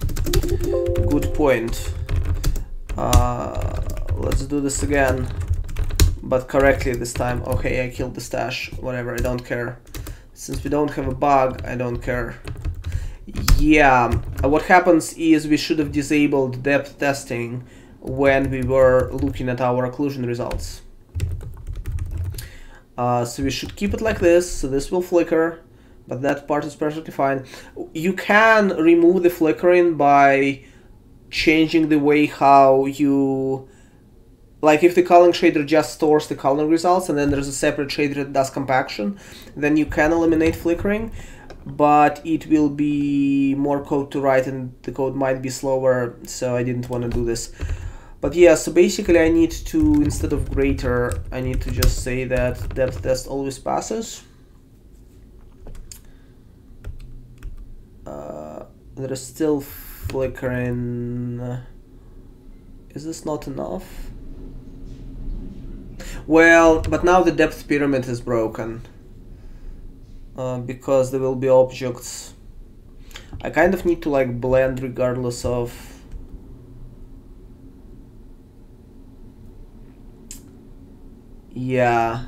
Good point. Let's do this again, but correctly this time. Okay, I killed the stash. Whatever, I don't care. Since we don't have a bug, I don't care. Yeah, what happens is we should have disabled depth testing when we were looking at our occlusion results. So we should keep it like this, so this will flicker, but that part is perfectly fine. You can remove the flickering by changing the way how you... Like if the culling shader just stores the culling results and then there's a separate shader that does compaction, then you can eliminate flickering, but it will be more code to write and the code might be slower, so I didn't want to do this. But yeah, so basically I need to, instead of greater, I need to just say that depth test always passes. There is still flickering. Is this not enough? Well, but now the depth pyramid is broken. Because there will be objects. I kind of need to like blend regardless of... Yeah.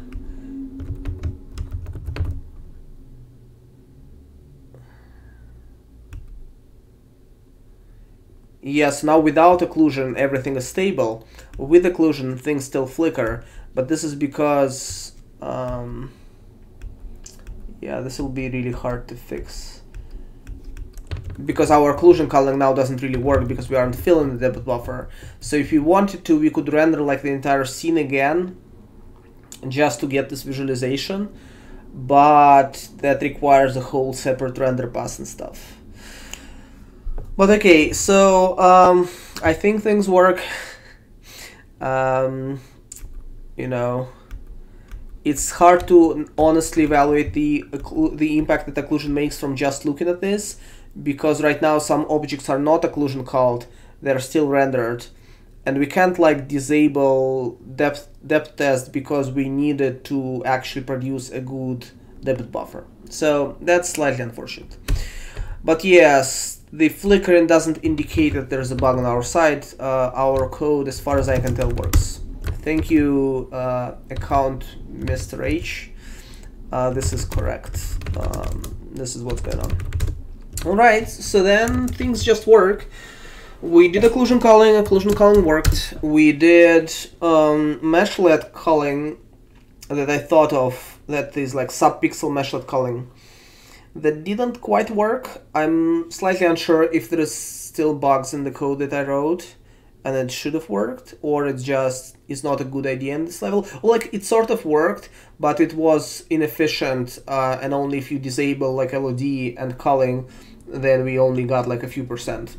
Yes, now without occlusion everything is stable. With occlusion things still flicker, but this is because yeah, this will be really hard to fix. Because our occlusion culling now doesn't really work because we aren't filling the depth buffer. So if we wanted to, we could render like the entire scene again just to get this visualization, but that requires a whole separate render pass and stuff. But okay, so I think things work. You know, it's hard to honestly evaluate the impact that occlusion makes from just looking at this, because right now some objects are not occlusion called, they're still rendered, and we can't like disable depth test because we needed to actually produce a good depth buffer. So that's slightly unfortunate. But yes, the flickering doesn't indicate that there's a bug on our side. Our code, as far as I can tell, works. Thank you, account Mr. H. This is correct. This is what's going on. Alright, so then things just work. We did occlusion culling worked. We did meshlet culling that I thought of, that is like subpixel meshlet culling. That didn't quite work. I'm slightly unsure if there is still bugs in the code that I wrote and it should have worked, or it's just it's not a good idea in this level. Or like it sort of worked, but it was inefficient, and only if you disable like LOD and culling, then we only got like a few %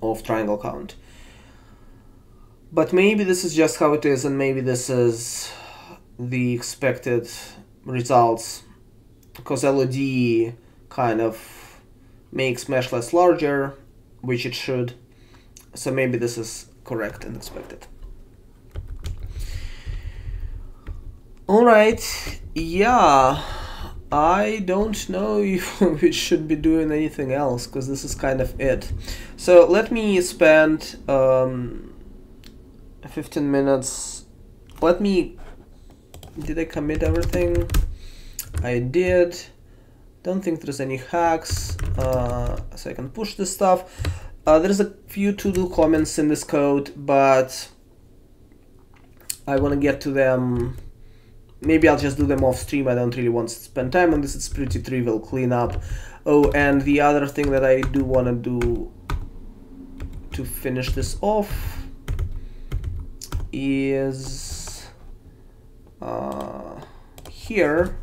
of triangle count. But maybe this is just how it is, and maybe this is the expected results. Because LOD kind of makes mesh less larger, which it should. So maybe this is correct and expected. Alright, yeah. I don't know if we should be doing anything else, because this is kind of it. So let me spend 15 minutes. Let me... Did I commit everything? I did. Don't think there's any hacks, so I can push this stuff. There's a few to-do comments in this code, but I want to get to them. Maybe I'll just do them off stream. I don't really want to spend time on this. It's pretty trivial cleanup. Oh, and the other thing that I do want to do to finish this off is here.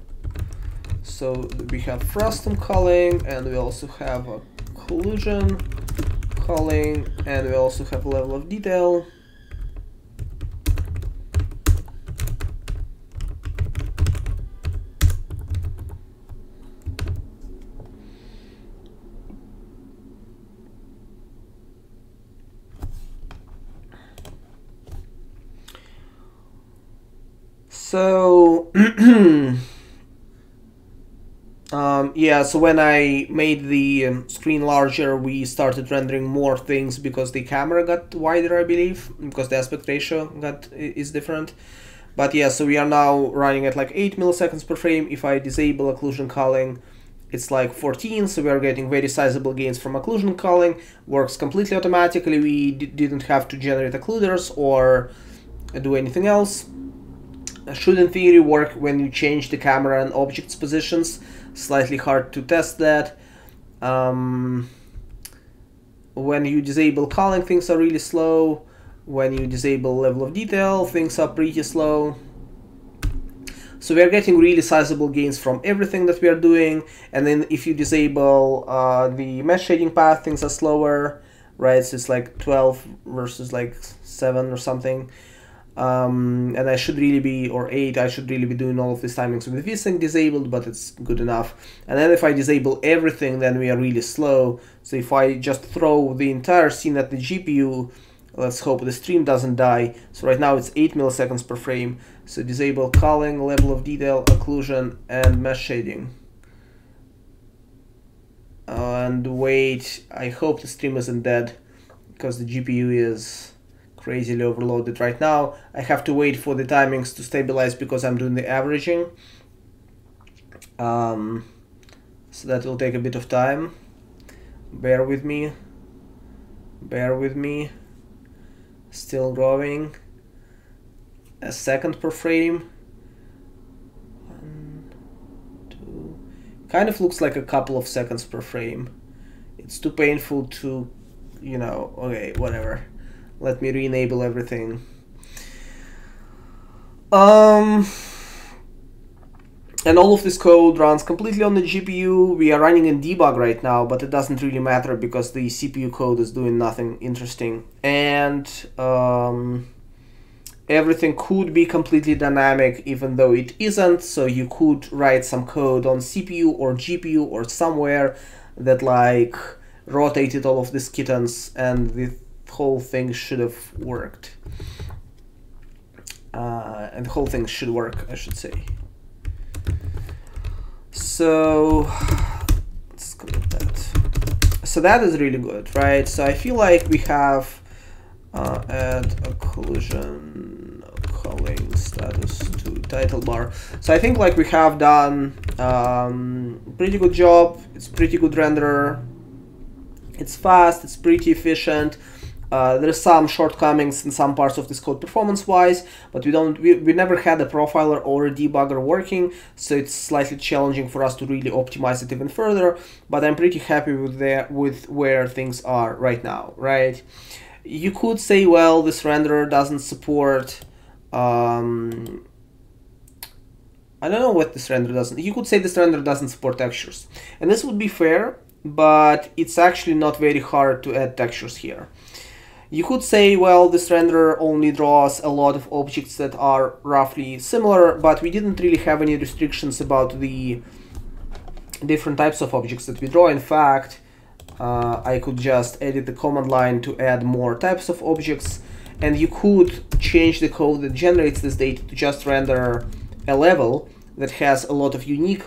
So we have frustum culling, and we also have a occlusion culling, and we also have level of detail. So Yeah, so when I made the screen larger, we started rendering more things because the camera got wider, I believe, because the aspect ratio is different. But yeah, so we are now running at like 8 milliseconds per frame. If I disable occlusion culling, it's like 14, so we are getting very sizable gains from occlusion culling. Works completely automatically. We didn't have to generate occluders or do anything else. Should in theory work when you change the camera and objects positions. Slightly hard to test that. When you disable culling, things are really slow. When you disable level of detail, things are pretty slow. So we are getting really sizable gains from everything that we are doing. And then if you disable the mesh shading path, things are slower, right? So it's like 12 versus like 7 or something. And I should really be, or 8, I should really be doing all of these timings with VSync disabled, but it's good enough. And then if I disable everything, then we are really slow. So if I just throw the entire scene at the GPU, let's hope the stream doesn't die. So right now it's 8 milliseconds per frame. So disable culling, level of detail, occlusion, and mesh shading. And wait, I hope the stream isn't dead, because the GPU is crazily overloaded right now. I have to wait for the timings to stabilize because I'm doing the averaging. So that will take a bit of time. Bear with me. Bear with me. Still growing. A second per frame. 1, 2. Kind of looks like a couple of seconds per frame. It's too painful to, you know, okay, whatever. Let me re-enable everything. And all of this code runs completely on the GPU. We are running in Debug right now, but it doesn't really matter because the CPU code is doing nothing interesting. And everything could be completely dynamic, even though it isn't. So you could write some code on CPU or GPU or somewhere that like rotated all of these kittens, and the whole thing should have worked. And the whole thing should work, I should say. So let's commit that. So that is really good, right? So I feel like we have add occlusion culling status to title bar. So I think like we have done pretty good job. It's pretty good renderer. It's fast. It's pretty efficient. There's some shortcomings in some parts of this code performance-wise, but we never had a profiler or a debugger working, so it's slightly challenging for us to really optimize it even further. But I'm pretty happy with where things are right now, right? You could say, well, this renderer doesn't support. I don't know what this renderer doesn't. You could say this renderer doesn't support textures, and this would be fair, but it's actually not very hard to add textures here. You could say, well, this renderer only draws a lot of objects that are roughly similar, but we didn't really have any restrictions about the different types of objects that we draw. In fact, I could just edit the command line to add more types of objects, and you could change the code that generates this data to just render a level that has a lot of unique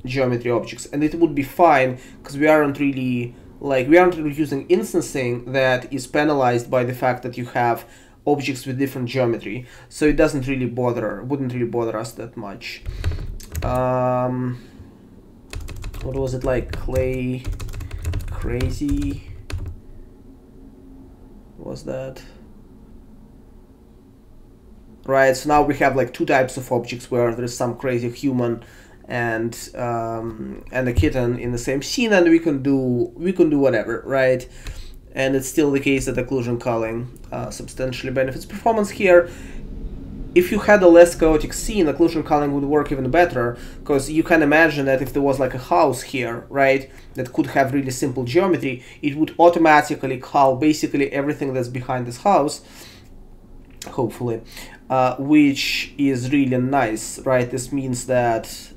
geometry objects, and it would be fine because we aren't really using instancing that is penalized by the fact that you have objects with different geometry, so it wouldn't really bother us that much. What was it like? Crazy was that? Right, so now we have like two types of objects where there's some crazy human and a kitten in the same scene, and we can do whatever, right? And it's still the case that occlusion culling substantially benefits performance here. If you had a less chaotic scene, occlusion culling would work even better, because you can imagine that if there was like a house here, right, that could have really simple geometry, it would automatically cull basically everything that's behind this house, hopefully, which is really nice, right? This means that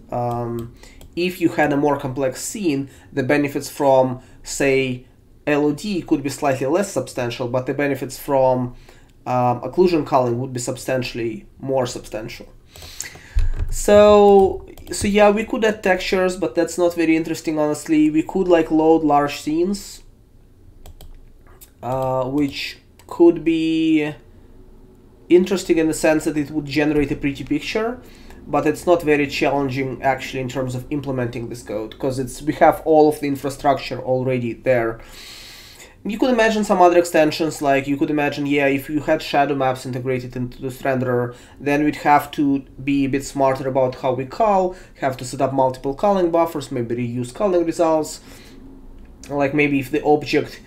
if you had a more complex scene, the benefits from, say, LOD could be slightly less substantial, but the benefits from occlusion culling would be substantially more substantial. So yeah, we could add textures, but that's not very interesting, honestly. We could like load large scenes, which could be interesting in the sense that it would generate a pretty picture, but it's not very challenging actually in terms of implementing this code, because we have all of the infrastructure already there. You could imagine some other extensions, like you could imagine, yeah, if you had shadow maps integrated into this renderer, then we'd have to be a bit smarter about how we cull, have to set up multiple culling buffers, maybe reuse culling results. Like maybe if the object,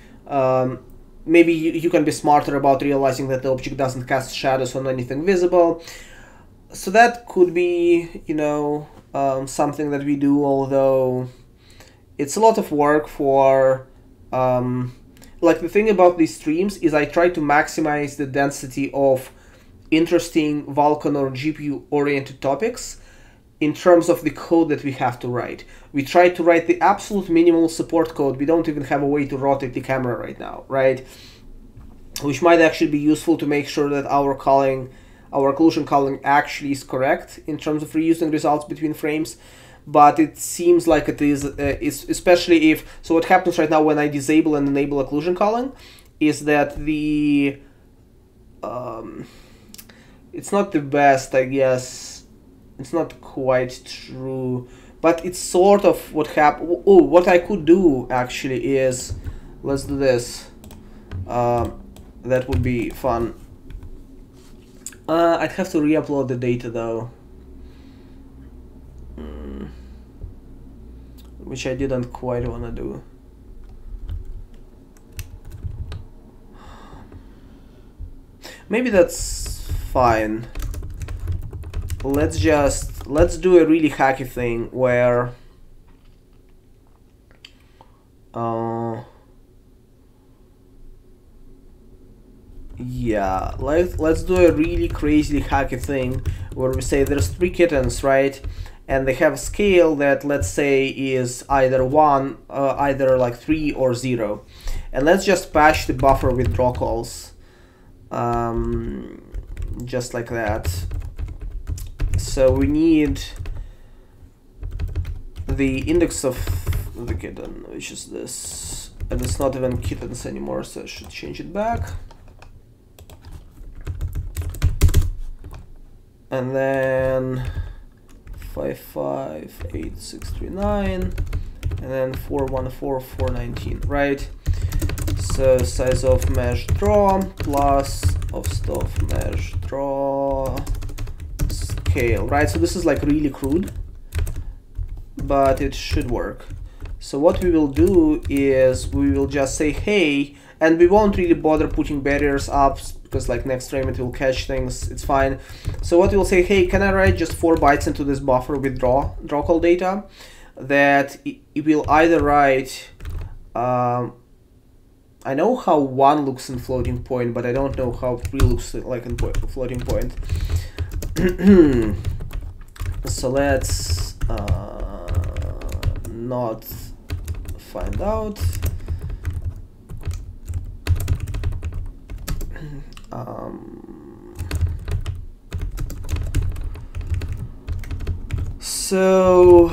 maybe you can be smarter about realizing that the object doesn't cast shadows on anything visible. So that could be, you know, something that we do, although it's a lot of work for... like the thing about these streams is I try to maximize the density of interesting Vulkan or GPU oriented topics in terms of the code that we have to write. We try to write the absolute minimal support code. We don't even have a way to rotate the camera right now, right? Which might actually be useful to make sure that our occlusion culling actually is correct in terms of reusing results between frames. But it seems like it is, especially if, so what happens right now when I disable and enable occlusion culling is that the, it's not the best, I guess, it's not quite true, but it's sort of what happened. Oh, what I could do actually is, let's do this, that would be fun. I'd have to re-upload the data though. Which I didn't quite want to do. Maybe that's fine. Let's do a really hacky thing where yeah, let's do a really crazy hacky thing where we say there's 3 kittens, right? And they have a scale that, let's say, is either 1, either like 3 or 0. And let's just patch the buffer with draw calls. Just like that. So we need the index of the kitten, which is this. And it's not even kittens anymore, so I should change it back. And then 558,639, and then 414,419, right? So size of mesh draw plus of stuff mesh draw scale, right? So this is like really crude, but it should work. So what we will do is we will just say hey, and we won't really bother putting barriers up because like next frame it will catch things, it's fine. So what we'll say, hey, can I write just 4 bytes into this buffer with draw call data? That it will either write, I know how 1 looks in floating point, but I don't know how 3 looks like in floating point. So let's not find out. So,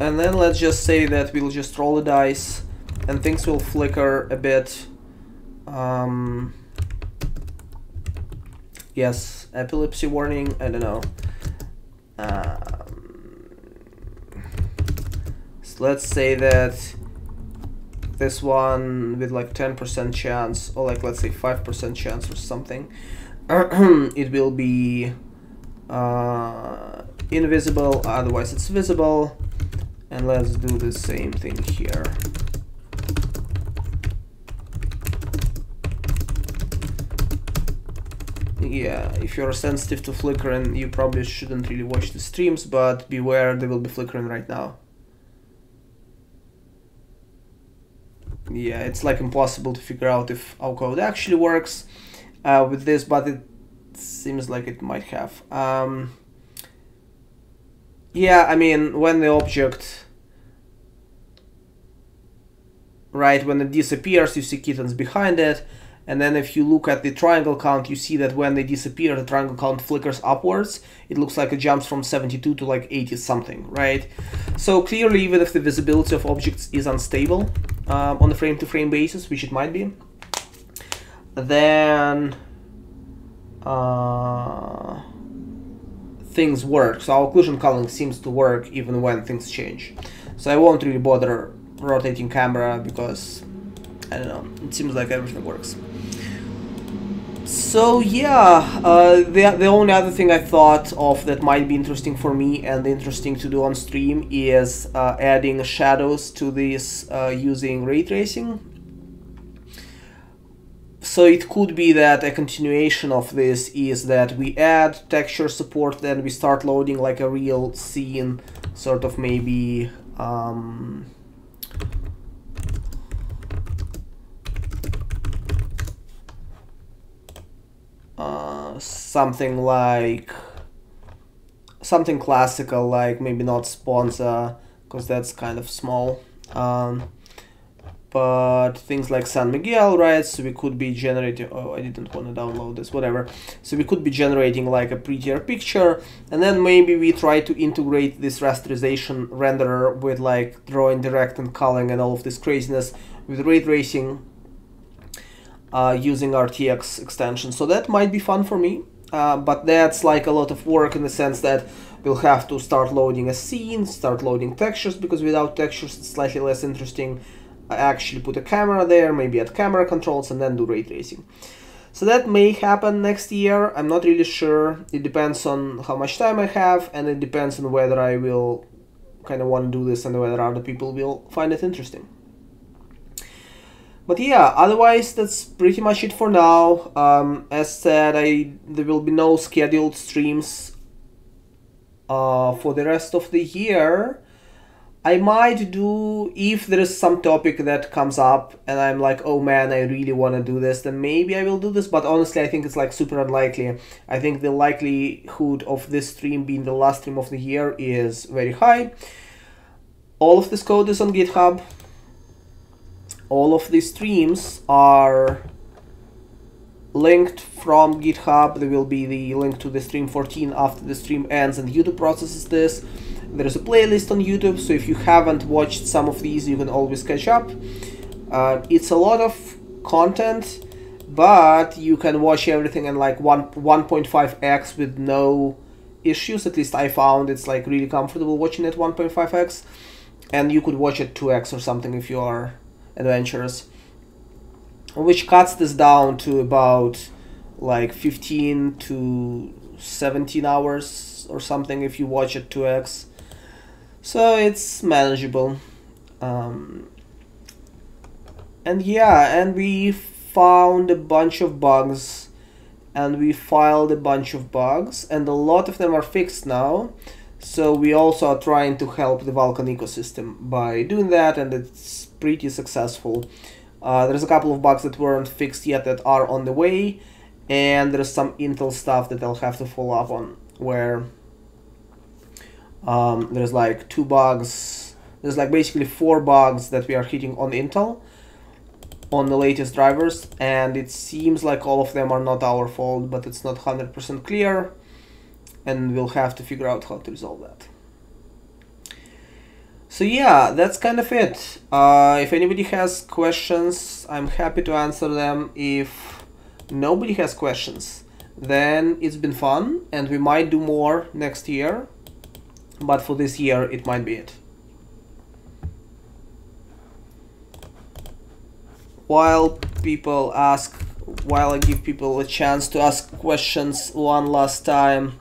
and then let's just say that we'll just roll the dice and things will flicker a bit. Yes, epilepsy warning, I don't know. So let's say that this one with like 10% chance, or like let's say 5% chance or something, it will be invisible, otherwise it's visible. And let's do the same thing here. Yeah, if you're sensitive to flickering, you probably shouldn't really watch the streams, but beware, they will be flickering right now. Yeah, it's like impossible to figure out if our code actually works with this, but it seems like it might have. Yeah, I mean, when the object, right, when it disappears, you see kittens behind it, And then if you look at the triangle count, you see that when they disappear, the triangle count flickers upwards. It looks like it jumps from 72 to like 80 something, right? So clearly, even if the visibility of objects is unstable on a frame-to-frame basis, which it might be, then things work. So our occlusion culling seems to work even when things change. So I won't really bother rotating camera because, I don't know, it seems like everything works. So yeah, the only other thing I thought of that might be interesting for me and interesting to do on stream is adding shadows to this using ray tracing. So it could be that a continuation of this is that we add texture support, then we start loading like a real scene, sort of maybe something like something classical, like maybe not Sponza, because that's kind of small, but things like San Miguel, right? So we could be generating, oh, I didn't want to download this, whatever. So we could be generating like a prettier picture, and then maybe we try to integrate this rasterization renderer with like drawing direct and culling and all of this craziness with ray tracing using RTX extension. So that might be fun for me, but that's like a lot of work in the sense that we'll have to start loading a scene, start loading textures, because without textures it's slightly less interesting. I actually put a camera there, maybe add camera controls, and then do ray tracing. So that may happen next year. I'm not really sure. It depends on how much time I have, and it depends on whether I will kind of want to do this and whether other people will find it interesting. But yeah, otherwise that's pretty much it for now. As said, there will be no scheduled streams for the rest of the year. I might do, if there is some topic that comes up and I'm like, oh man, I really want to do this, then maybe I will do this. But honestly, I think it's like super unlikely. I think the likelihood of this stream being the last stream of the year is very high. All of this code is on GitHub. All of these streams are linked from GitHub. There will be the link to the stream 14 after the stream ends and YouTube processes this. There is a playlist on YouTube, so if you haven't watched some of these, you can always catch up. It's a lot of content, but you can watch everything in like 1.5x with no issues. At least I found it's like really comfortable watching at 1.5x, and you could watch at 2x or something if you are adventurous, which cuts this down to about like 15 to 17 hours or something if you watch at 2x. So it's manageable. And yeah, and we found a bunch of bugs and we filed a bunch of bugs, and a lot of them are fixed now. So we also are trying to help the Vulkan ecosystem by doing that, and it's pretty successful. There's a couple of bugs that weren't fixed yet that are on the way, and there's some Intel stuff that I'll have to follow up on, where there's like 2 bugs. There's like basically 4 bugs that we are hitting on Intel on the latest drivers, and it seems like all of them are not our fault, but it's not 100% clear, and we'll have to figure out how to resolve that. So yeah, that's kind of it. If anybody has questions, I'm happy to answer them. If nobody has questions, then it's been fun, and we might do more next year. But for this year, it might be it. While I give people a chance to ask questions one last time,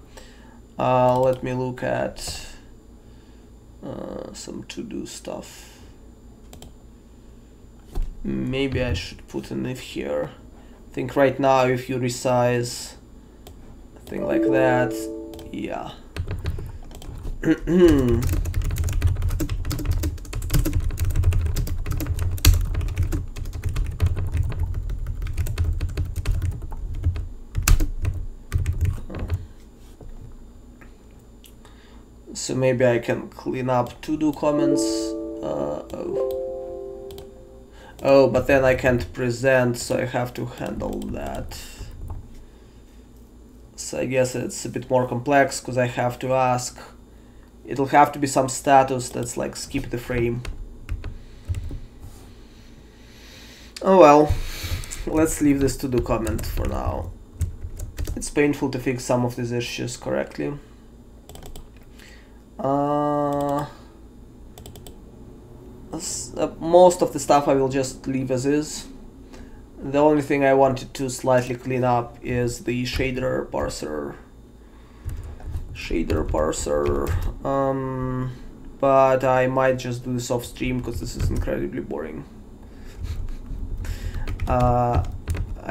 let me look at some to-do stuff. Maybe I should put an if here. I think right now, if you resize a thing like that, yeah. So maybe I can clean up to-do comments. Oh, but then I can't present, so I have to handle that. So I guess it's a bit more complex because I have to ask. It'll have to be some status that's like skip the frame. Oh well, let's leave this to do comment for now. It's painful to fix some of these issues correctly. Most of the stuff I will just leave as is. The only thing I wanted to slightly clean up is the shader parser. But I might just do this off stream because this is incredibly boring. I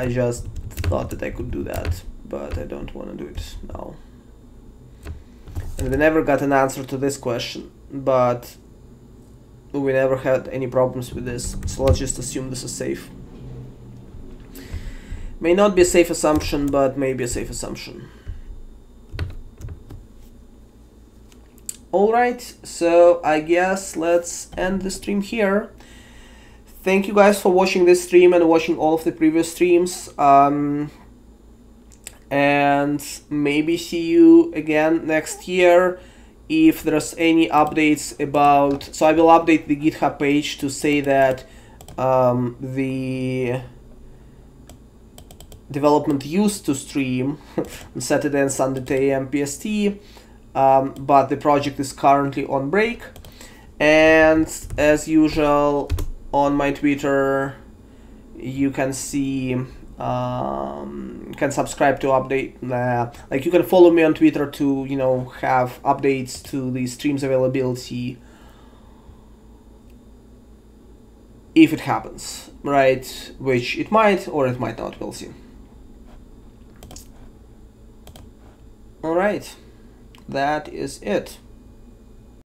just thought that I could do that, but I don't want to do it now. And we never got an answer to this question, but we never had any problems with this, so let's just assume this is safe. May not be a safe assumption, but maybe a safe assumption. Alright, so I guess let's end the stream here. Thank you guys for watching this stream and watching all of the previous streams. And maybe see you again next year if there's any updates about... So I will update the GitHub page to say that the development used to stream on Saturday and Sunday 10 AM PST, but the project is currently on break. And as usual, on my Twitter, you can see, can subscribe to update, like you can follow me on Twitter to, you know, have updates to the stream's availability if it happens, right? Which it might or it might not, we'll see. All right, that is it.